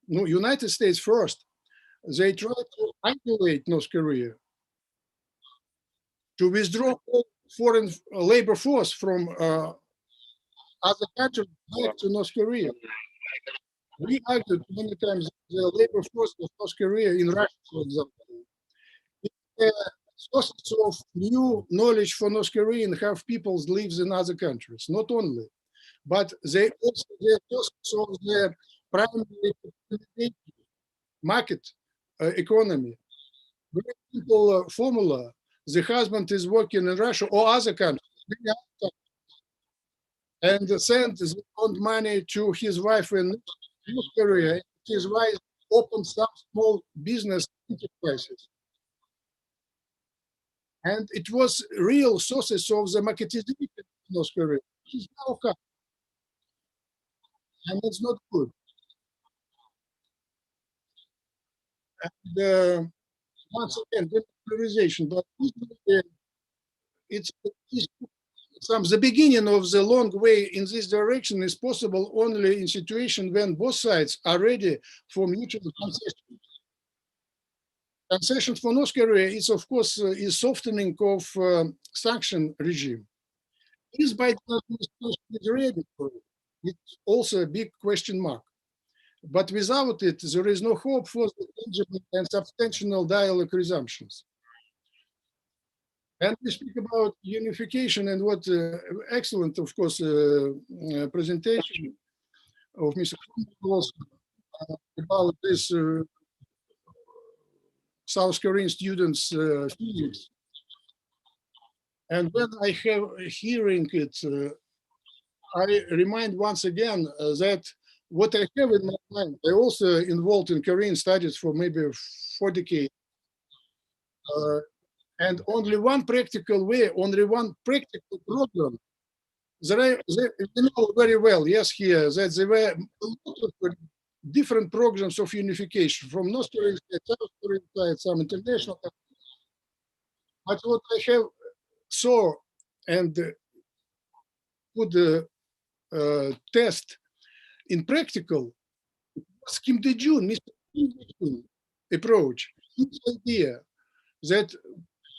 United States first, they try to isolate North Korea, to withdraw foreign labor force from other countries back to North Korea. We argued many times the labor force of North Korea in Russia, for example, is a source of new knowledge for North Korea and have people lives in other countries. Not only, but they also the source of the primary market economy. Very simple formula. The husband is working in Russia or other countries, and sends his own money to his wife in North Korea. His wife opens some small business enterprises. And it was real sources of the marketization in North Korea. Which is now cut. And it's not good. And once again, demilitarization, but it's the beginning of the long way in this direction is possible only in situation when both sides are ready for mutual concessions. Concessions for North Korea is, of course, is softening of sanction regime. Is Biden administration ready for it? It's also a big question mark. But without it, there is no hope for the tangible and substantial dialogue resumptions. And we speak about unification and what excellent, of course, presentation of Mr. Courmont about this South Korean students' feelings. And when I have hearing it, I remind once again that what I have in my mind, I also involved in Korean studies for maybe 4 decades. And only one practical way, only one practical program. You know very well, yes, here, that there were a lot of different programs of unification from North Korean side, South Korean side, some international. But what I have saw and could test in practical was Kim Dae-jun, Mr. Kim Dae-jun approach, his idea that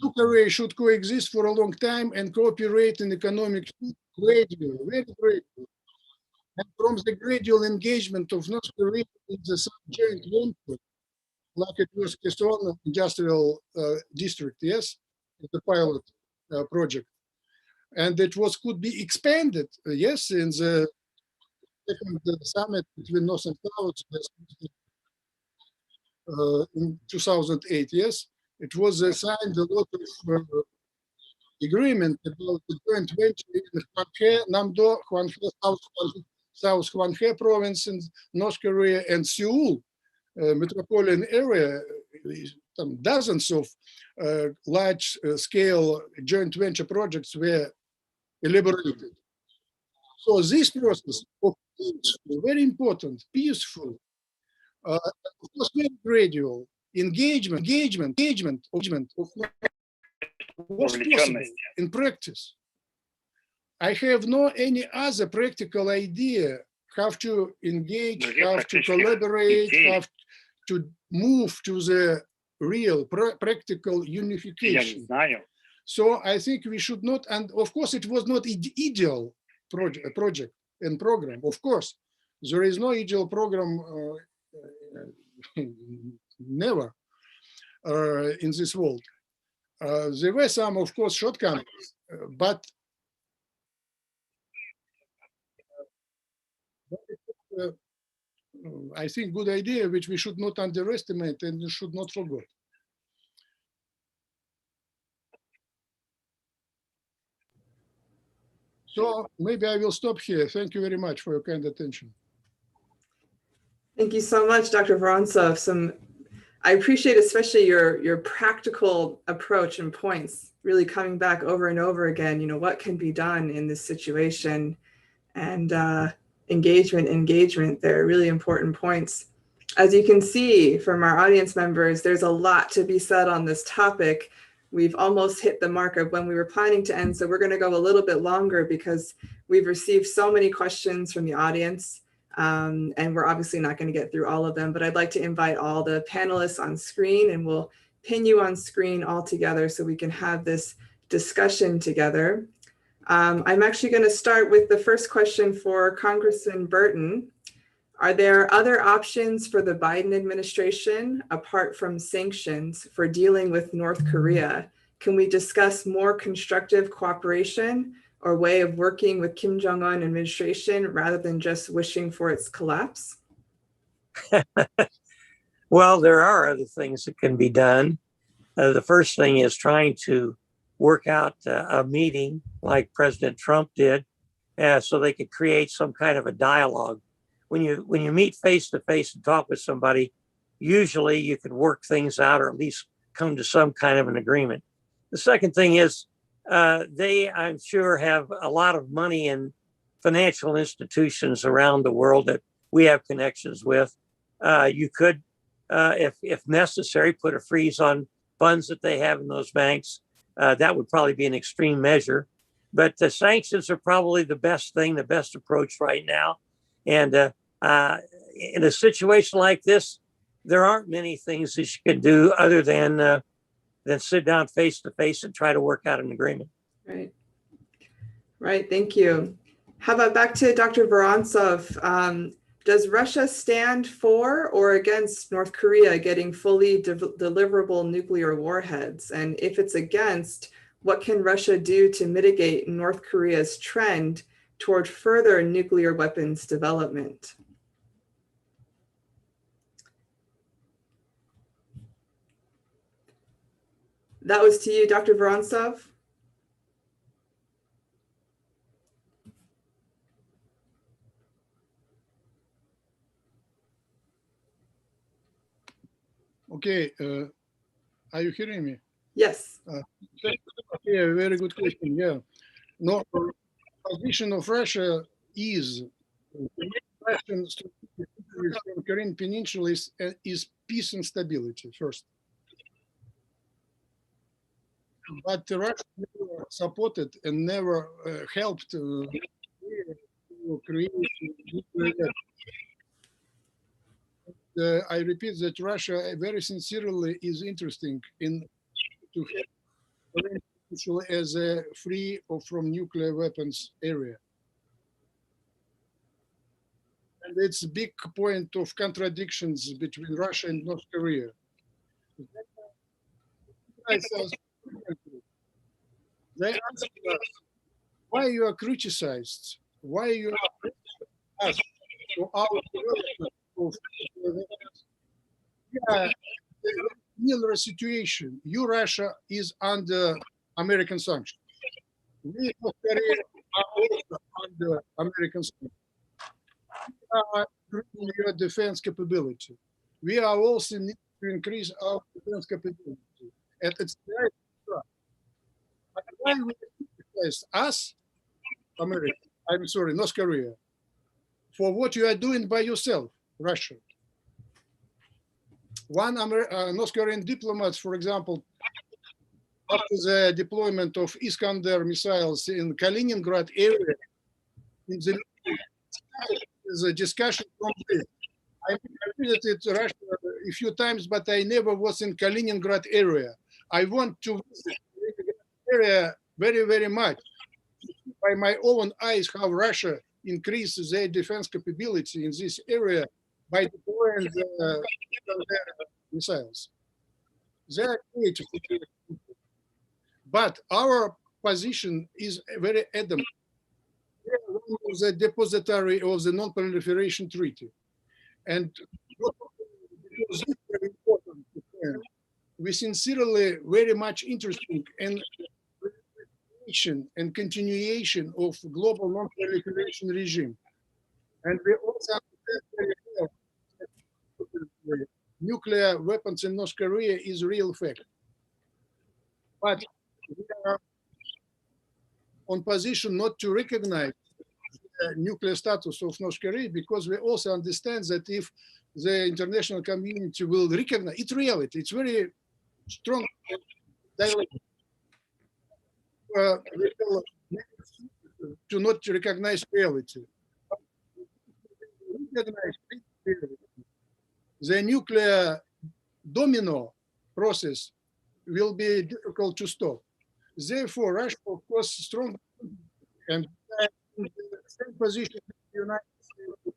two Koreas should coexist for a long time and cooperate in economic gradually, very gradually. And from the gradual engagement of North Korea in the joint venture, like it was Keson Industrial District, yes, the pilot project, and it was could be expanded, yes, in the second summit between North and South in 2008, yes, it was signed a lot of agreement about the joint venture in Hwanghae, Namdo, Hwanghae, South Hwanghae province in North Korea, and Seoul metropolitan area. Dozens of large-scale joint venture projects were elaborated. So this process of peaceful, very important, peaceful, of course, very gradual engagement of was possible in practice. I have no any other practical idea how to engage, how to collaborate, how to move to the real practical unification. So I think we should not, and of course it was not ideal project and program. Of course, there is no ideal program, never in this world. There were some, of course, shortcomings, but I think good idea which we should not underestimate and should not forget. So maybe I will stop here. Thank you very much for your kind attention. Thank you so much, Dr. Vorontsov. I appreciate especially your practical approach and points, really coming back over and over again, what can be done in this situation, and engagement, they're really important points. As you can see from our audience members, there's a lot to be said on this topic. We've almost hit the mark of when we were planning to end, so we're going to go a little bit longer because we've received so many questions from the audience. And we're obviously not going to get through all of them, but I'd like to invite all the panelists on screen, and we'll pin you on screen all together so we can have this discussion together. I'm actually going to start with the first question for Congressman Burton. Are there other options for the Biden administration apart from sanctions for dealing with North Korea? Can we discuss more constructive cooperation or way of working with Kim Jong-un administration rather than just wishing for its collapse? Well, there are other things that can be done. The first thing is trying to work out a meeting like President Trump did, so they could create some kind of a dialogue. When you meet face to face and talk with somebody, usually you can work things out or at least come to some kind of an agreement. The second thing is they, I'm sure, have a lot of money in financial institutions around the world that we have connections with. You could, if necessary, put a freeze on funds that they have in those banks. That would probably be an extreme measure. But the sanctions are probably the best thing, the best approach right now. And in a situation like this, there aren't many things that you can do other than sit down face to face and try to work out an agreement. Right. Thank you. How about back to Dr. Vorontsov? Does Russia stand for or against North Korea getting fully deliverable nuclear warheads? And if it's against, what can Russia do to mitigate North Korea's trend toward further nuclear weapons development? That was to you, Dr. Vorontsov. Okay, are you hearing me? Yes. Okay, very good question. Yeah, no, position of Russia is Russian strategic interest from Korean Peninsula is peace and stability first. But Russia never supported and never helped to create. I repeat that Russia very sincerely is interested in to have Korean Peninsula as a free or from nuclear weapons area. And it's a big point of contradictions between Russia and North Korea. They ask us why you are criticized, why you are asked for our development of similar situation. You, Russia, is under American sanctions. We, North Korea, are also under American sanctions. We are increasing your defense capability. We are also need to increase our defense capability. And it's right. But why we criticize us, America, I'm sorry, North Korea, for what you are doing by yourself, Russia? One North Korean diplomat, for example, after the deployment of Iskander missiles in Kaliningrad area, in the discussion from this. I visited Russia a few times, but I never was in Kaliningrad area. I want to visit the area very, very much. By my own eyes, how Russia increases their defense capability in this area by deploying the missiles. They are creative. But our position is very adamant. We are one of the depository of the Non-Proliferation Treaty. And because it's very important, we sincerely very much interested in and continuation of global non-proliferation regime. And we also understand very well that nuclear weapons in North Korea is a real fact. But we are on position not to recognize the nuclear status of North Korea because we also understand that if the international community will recognize it's reality, it's very strong dialogue. To not recognize reality. The nuclear domino process will be difficult to stop. Therefore, Russia, of course, strong and in the same position in the United States with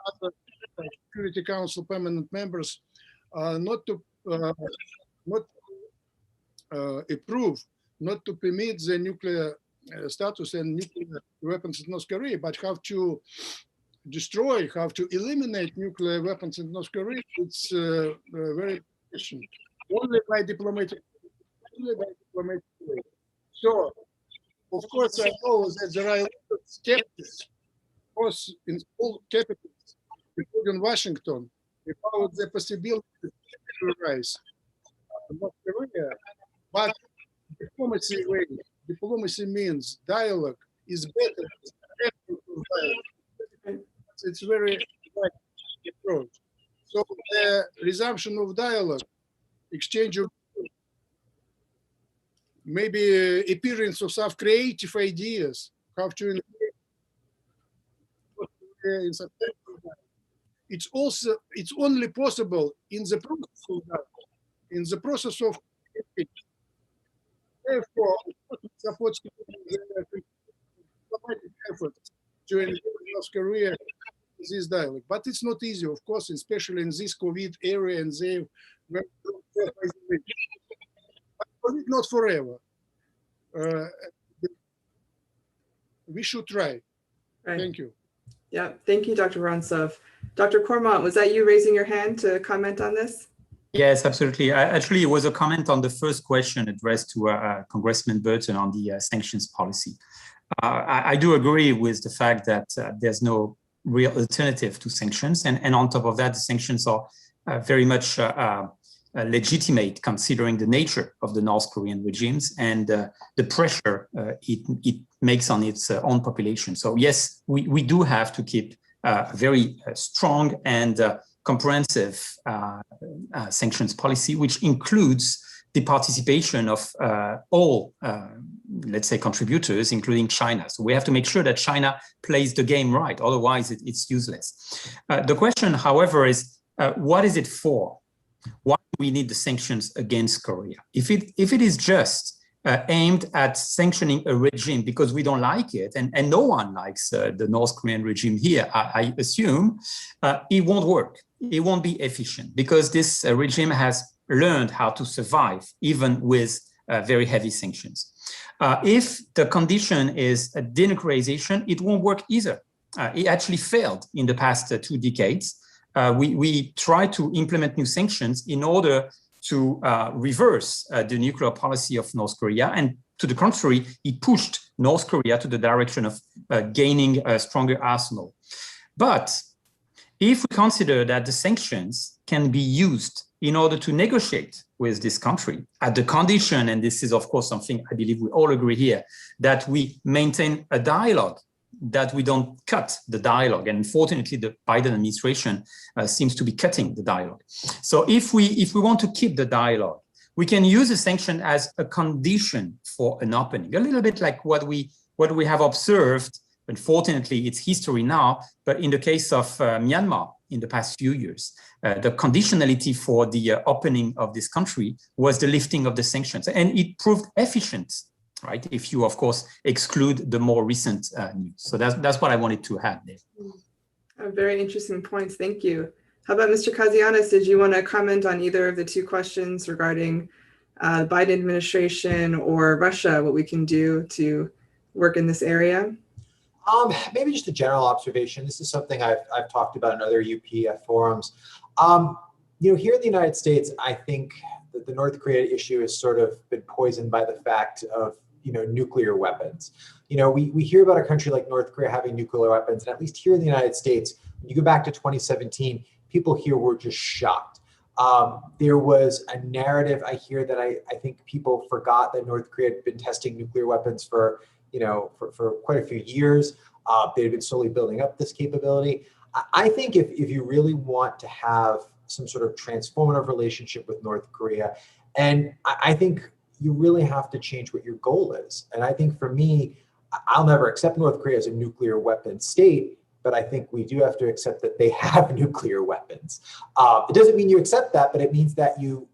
other Security Council permanent members, not to approve, not to permit the nuclear status and nuclear weapons in North Korea, but how to destroy, how to eliminate nuclear weapons in North Korea, it's very efficient. Only by diplomatic way. So, of course, I know that there are a lot of skeptics, of course, in all capitals, including Washington, about the possibility to terrorize North Korea. But diplomacy means dialogue is better. It's very right approach. So the resumption of dialogue, exchange of maybe appearance of some creative ideas, how to engage. It's only possible in the process of dialogue, in the process of therefore supports diplomatic efforts to engage North Korea in this dialogue. But it's not easy, of course, especially in this COVID area, and they but COVID not forever. We should try. Right. Thank you. Yeah, thank you, Dr. Vorontsov. Dr. Courmont, was that you raising your hand to comment on this? Yes, absolutely. Actually, it was a comment on the first question addressed to Congressman Burton on the sanctions policy. I do agree with the fact that there's no real alternative to sanctions. And on top of that, the sanctions are very much legitimate considering the nature of the North Korean regimes and the pressure it makes on its own population. So yes, we do have to keep a very strong and comprehensive sanctions policy, which includes the participation of all, let's say, contributors, including China. So we have to make sure that China plays the game right, otherwise it's useless. The question, however, is what is it for? Why do we need the sanctions against Korea? If it is just aimed at sanctioning a regime because we don't like it, and no one likes the North Korean regime here, I assume, it won't work. It won't be efficient because this regime has learned how to survive even with very heavy sanctions. If the condition is a denuclearization, it won't work either. It actually failed in the past 2 decades. We tried to implement new sanctions in order to reverse the nuclear policy of North Korea. And to the contrary, it pushed North Korea to the direction of gaining a stronger arsenal. But if we consider that the sanctions can be used in order to negotiate with this country at the condition, and this is of course something I believe we all agree here, that we maintain a dialogue, that we don't cut the dialogue. And unfortunately, the Biden administration seems to be cutting the dialogue. So if we want to keep the dialogue, we can use a sanction as a condition for an opening, a little bit like what we have observed. Unfortunately, it's history now, but in the case of Myanmar in the past few years, the conditionality for the opening of this country was the lifting of the sanctions, and it proved efficient, right? If you, of course, exclude the more recent news. So that's what I wanted to add there. Very interesting points. Thank you. How about Mr. Kazianis? Did you want to comment on either of the 2 questions regarding the Biden administration or Russia, what we can do to work in this area? Maybe just a general observation. This is something I've talked about in other UPF forums. Here in the United States, I think that the North Korea issue has sort of been poisoned by the fact of nuclear weapons. We hear about a country like North Korea having nuclear weapons, and at least here in the United States, when you go back to 2017, people here were just shocked. There was a narrative I hear that I think people forgot that North Korea had been testing nuclear weapons for quite a few years. They've been slowly building up this capability. I think if you really want to have some sort of transformative relationship with North Korea, and I think you really have to change what your goal is. And I think for me, I'll never accept North Korea as a nuclear weapon state, but I think we do have to accept that they have nuclear weapons. It doesn't mean you accept that, but it means that you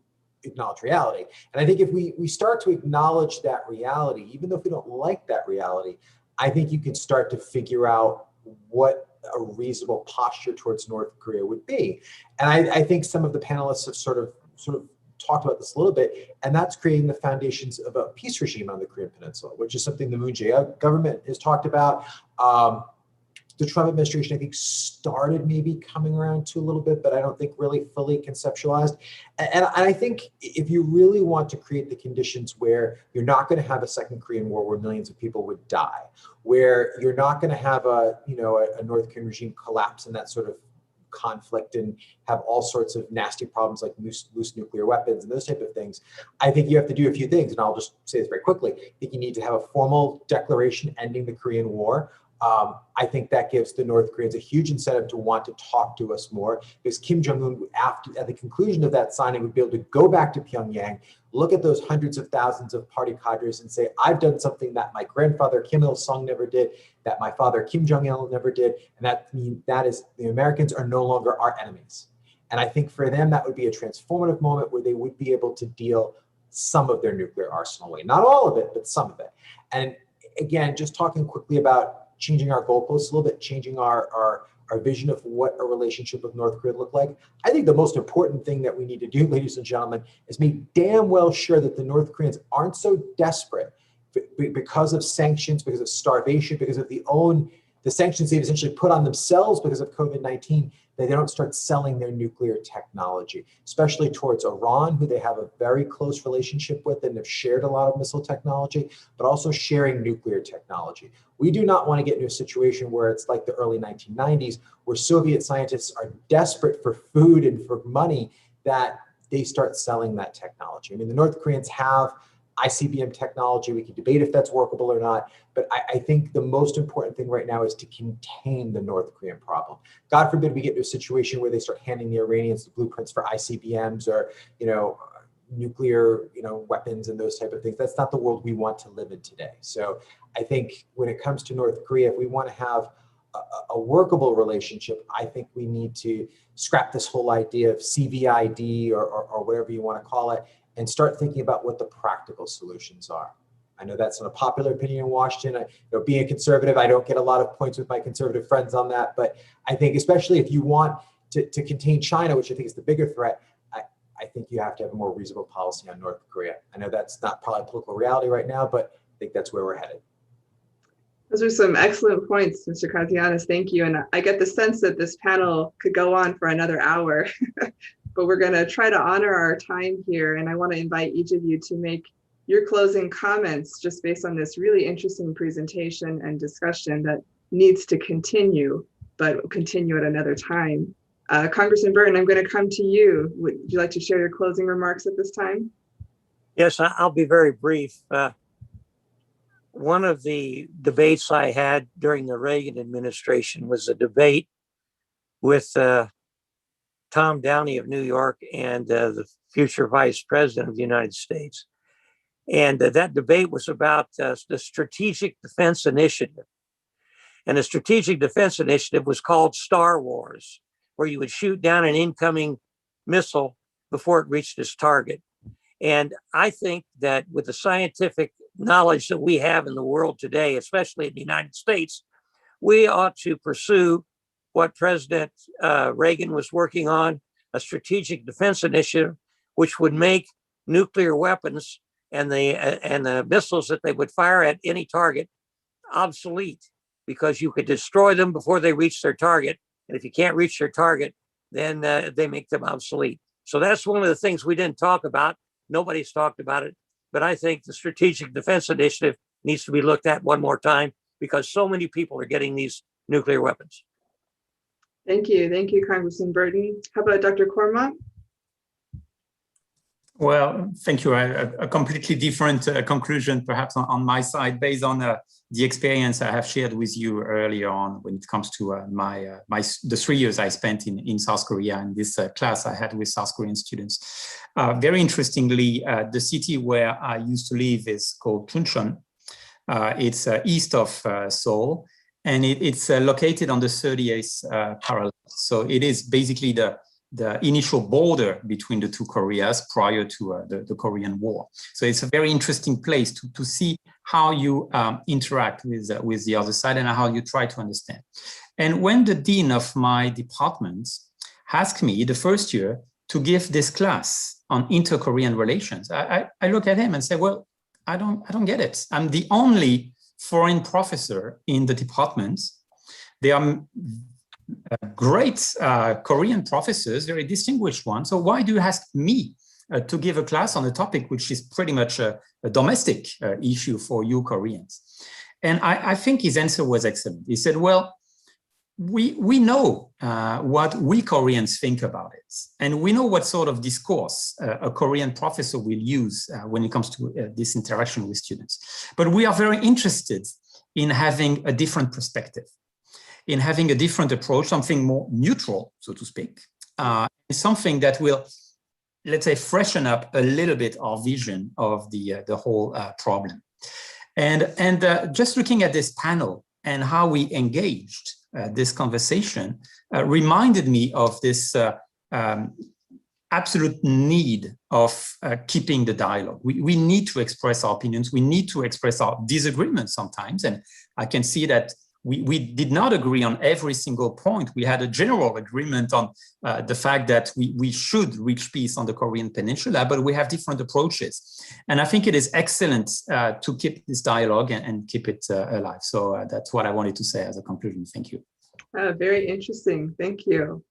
acknowledge reality. And I think if we start to acknowledge that reality, even though if we don't like that reality, I think you can start to figure out what a reasonable posture towards North Korea would be. And I think some of the panelists have sort of talked about this a little bit, and that's creating the foundations of a peace regime on the Korean Peninsula, which is something the Moon Jae-in government has talked about. The Trump administration, I think, started maybe coming around to a little bit, but I don't think really fully conceptualized. And I think if you really want to create the conditions where you're not going to have a second Korean War where millions of people would die, where you're not going to have a North Korean regime collapse in that sort of conflict and have all sorts of nasty problems like loose nuclear weapons and those type of things, I think you have to do a few things. And I'll just say this very quickly. I think you need to have a formal declaration ending the Korean War. I think that gives the North Koreans a huge incentive to want to talk to us more, because Kim Jong-un, at the conclusion of that signing, would be able to go back to Pyongyang, look at those hundreds of thousands of party cadres and say, I've done something that my grandfather Kim Il-sung never did, that my father Kim Jong-il never did, and that is the Americans are no longer our enemies. And I think for them, that would be a transformative moment where they would be able to deal some of their nuclear arsenal away. Not all of it, but some of it. And again, just talking quickly about changing our goalposts a little bit, changing our vision of what a relationship with North Korea look like. I think the most important thing that we need to do, ladies and gentlemen, is make damn well sure that the North Koreans aren't so desperate because of sanctions, because of starvation, because of the sanctions they've essentially put on themselves because of COVID-19, that they don't start selling their nuclear technology, especially towards Iran, who they have a very close relationship with and have shared a lot of missile technology, but also sharing nuclear technology. We do not want to get into a situation where it's like the early 1990s, where Soviet scientists are desperate for food and for money, that they start selling that technology. I mean, the North Koreans have ICBM technology. We can debate if that's workable or not, but I think the most important thing right now is to contain the North Korean problem. God forbid we get to a situation where they start handing the Iranians the blueprints for ICBMs or, nuclear, weapons and those type of things. That's not the world we want to live in today. So I think when it comes to North Korea, if we want to have a workable relationship, I think we need to scrap this whole idea of CVID or whatever you want to call it, and start thinking about what the practical solutions are. I know that's not a popular opinion in Washington. Being a conservative, I don't get a lot of points with my conservative friends on that, but I think especially if you want to contain China, which I think is the bigger threat, I think you have to have a more reasonable policy on North Korea. I know that's not probably political reality right now, but I think that's where we're headed. Those are some excellent points, Mr. Kazianis. Thank you. And I get the sense that this panel could go on for another hour, but we're going to try to honor our time here. And I want to invite each of you to make your closing comments just based on this really interesting presentation and discussion that needs to continue, but continue at another time. Congressman Burton, I'm going to come to you. Would you like to share your closing remarks at this time? Yes, I'll be very brief. One of the debates I had during the Reagan administration was a debate with Tom Downey of New York and the future vice president of the United States. And that debate was about the Strategic Defense Initiative. And the Strategic Defense Initiative was called Star Wars, where you would shoot down an incoming missile before it reached its target. And I think that with the scientific knowledge that we have in the world today, especially in the United States, we ought to pursue what President Reagan was working on, a strategic defense initiative, which would make nuclear weapons and the missiles that they would fire at any target obsolete, because you could destroy them before they reach their target. And if you can't reach their target, then they make them obsolete. So that's one of the things we didn't talk about. Nobody's talked about it. But I think the Strategic Defense Initiative needs to be looked at one more time, because so many people are getting these nuclear weapons. Thank you. Thank you, Congressman Burton. How about Dr. Courmont? Well, thank you. A completely different conclusion, perhaps on my side, based on the experience I have shared with you earlier on when it comes to the 3 years I spent in South Korea and this class I had with South Korean students. Very interestingly, the city where I used to live is called Chuncheon. It's east of Seoul, and it's located on the 38th parallel. So it is basically the initial border between the two Koreas prior to the Korean War. So it's a very interesting place to see how you interact with the other side and how you try to understand. And when the dean of my department asked me the first year to give this class on inter-Korean relations, I look at him and say, well, I don't get it. I'm the only foreign professor in the department. They are great Korean professors, very distinguished ones. So why do you ask me to give a class on a topic which is pretty much a domestic issue for you Koreans? And I think his answer was excellent. He said, well, we know what we Koreans think about it. And we know what sort of discourse a Korean professor will use when it comes to this interaction with students. But we are very interested in having a different perspective, in having a different approach, something more neutral, so to speak, something that will, let's say, freshen up a little bit our vision of the whole problem. And just looking at this panel and how we engaged this conversation reminded me of this absolute need of keeping the dialogue. We need to express our opinions. We need to express our disagreements sometimes. And I can see that we did not agree on every single point. We had a general agreement on the fact that we should reach peace on the Korean Peninsula, but we have different approaches. And I think it is excellent to keep this dialogue and keep it alive. So that's what I wanted to say as a conclusion. Thank you. Very interesting. Thank you.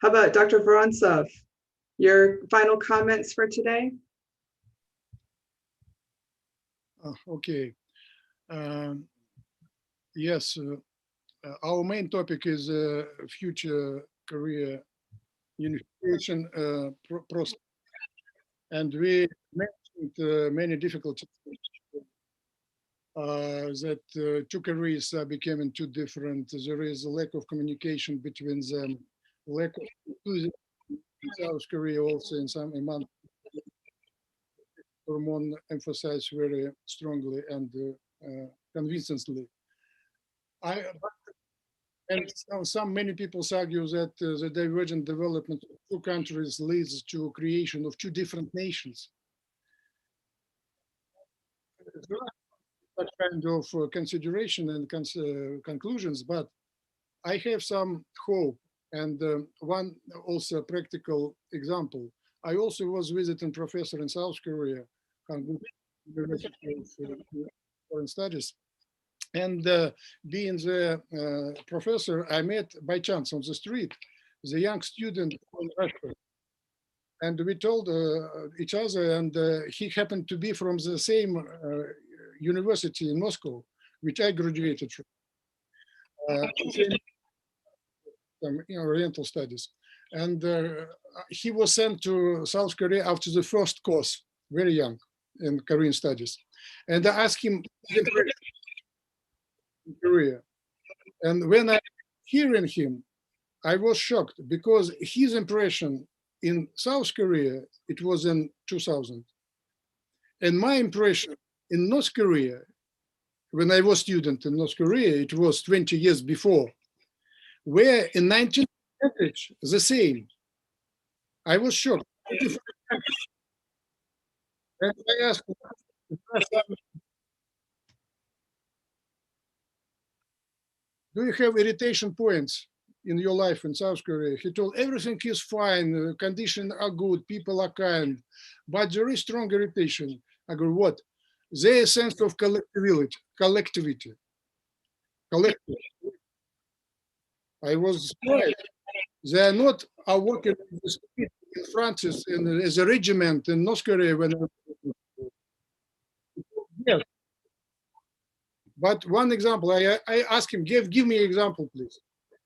How about Dr. Vorontsov? Your final comments for today? Okay. Yes, our main topic is future Korea unification process. and we mentioned many difficulties that two Koreas are becoming too different. There is a lack of communication between them, lack of inclusion in South Korea also in some amount. Courmont emphasized very strongly and convincingly. Many people argue that the divergent development of two countries leads to creation of two different nations. There are such kind of consideration and conclusions, but I have some hope and one also practical example. I also was visiting professor in South Korea, University of Foreign Studies. And being the professor, I met by chance on the street the young student from Russia. And we told each other, and he happened to be from the same university in Moscow, which I graduated from, Oriental Studies. And he was sent to South Korea after the first course, very young, in Korean Studies. And I asked him in Korea. And when I hearing him, I was shocked because his impression in South Korea, it was in 2000. And my impression in North Korea, when I was student in North Korea, it was 20 years before, where in 19th century, the same. I was shocked. And I asked, do you have irritation points in your life in South Korea? He told everything is fine, conditions are good, people are kind, but there is strong irritation. I go, what? Their sense of collectivity. I was surprised. They are not working in the street in France as a regiment in North Korea. Yes. But one example, I asked him, give me an example, please.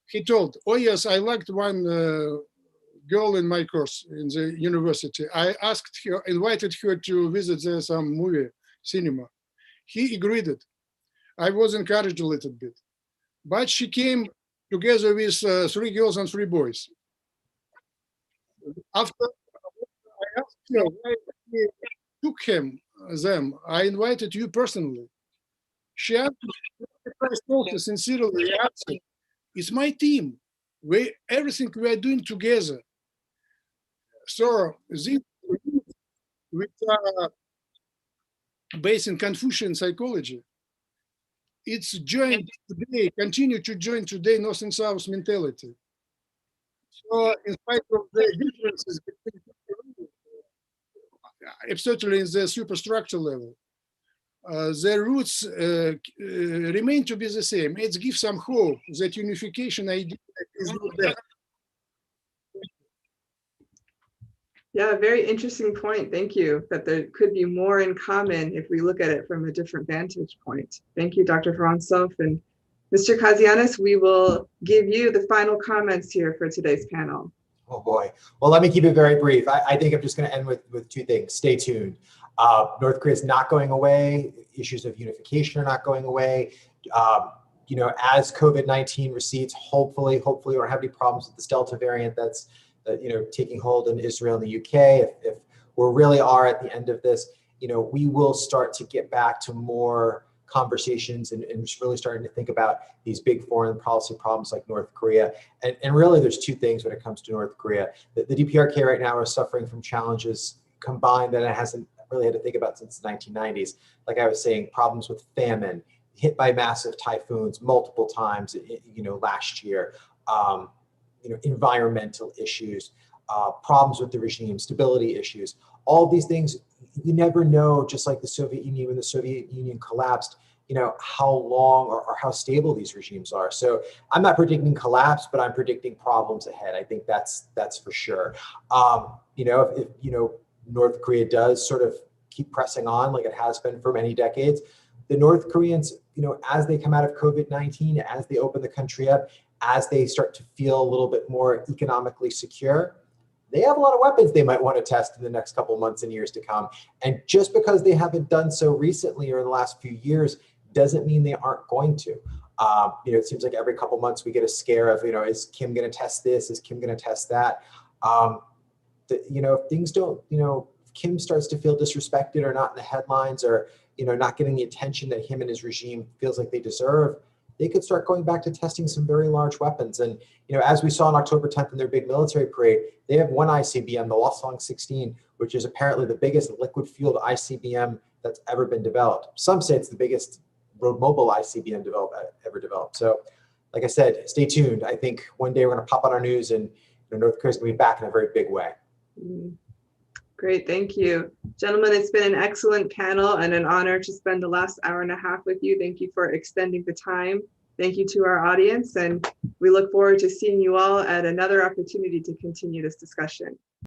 He told, oh yes, I liked one girl in my course in the university. I asked her, invited her to visit some movie, cinema. He agreed it. I was encouraged a little bit. But she came together with 3 girls and 3 boys. After I asked her why he took them, I invited you personally. She answered sincerely, answered, it's my team. Everything we are doing together. So this, which are based in Confucian psychology, it's joined today, continue to join today North and South mentality. So in spite of the differences between, certainly in the superstructure level, the roots remain to be the same. It gives some hope that unification idea is not there. Yeah, very interesting point. Thank you. That there could be more in common if we look at it from a different vantage point. Thank you, Dr. Vorontsov. And Mr. Kazianis, we will give you the final comments here for today's panel. Oh boy. Well, let me keep it very brief. I think I'm just going to end with 2 things. Stay tuned. North Korea is not going away. Issues of unification are not going away. As COVID-19 recedes, hopefully we won't have any problems with this Delta variant that's taking hold in Israel and the UK. If we really are at the end of this, we will start to get back to more conversations and really starting to think about these big foreign policy problems like North Korea. And really, there's 2 things when it comes to North Korea. The DPRK right now is suffering from challenges combined that it hasn't really had to think about since the 1990s. Like I was saying, problems with famine, hit by massive typhoons multiple times, last year. Environmental issues, problems with the regime, stability issues, all these things, you never know, just like the Soviet Union, when the Soviet Union collapsed, how long or how stable these regimes are. So I'm not predicting collapse, but I'm predicting problems ahead. I think that's for sure. If North Korea does sort of keep pressing on like it has been for many decades, the North Koreans, as they come out of COVID-19, as they open the country up, as they start to feel a little bit more economically secure, they have a lot of weapons they might want to test in the next couple of months and years to come. And just because they haven't done so recently or in the last few years doesn't mean they aren't going to. It seems like every couple of months we get a scare of, is Kim going to test this? Is Kim going to test that? If things don't, if Kim starts to feel disrespected or not in the headlines or, not getting the attention that him and his regime feels like they deserve, they could start going back to testing some very large weapons. And, as we saw on October 10th in their big military parade, they have one ICBM, the Hwasong 16, which is apparently the biggest liquid-fueled ICBM that's ever been developed. Some say it's the biggest road mobile ICBM ever developed. So, like I said, stay tuned. I think one day we're going to pop on our news and North Korea's going to be back in a very big way. Great, thank you. Gentlemen, it's been an excellent panel and an honor to spend the last hour and a half with you. Thank you for extending the time. Thank you to our audience, and we look forward to seeing you all at another opportunity to continue this discussion.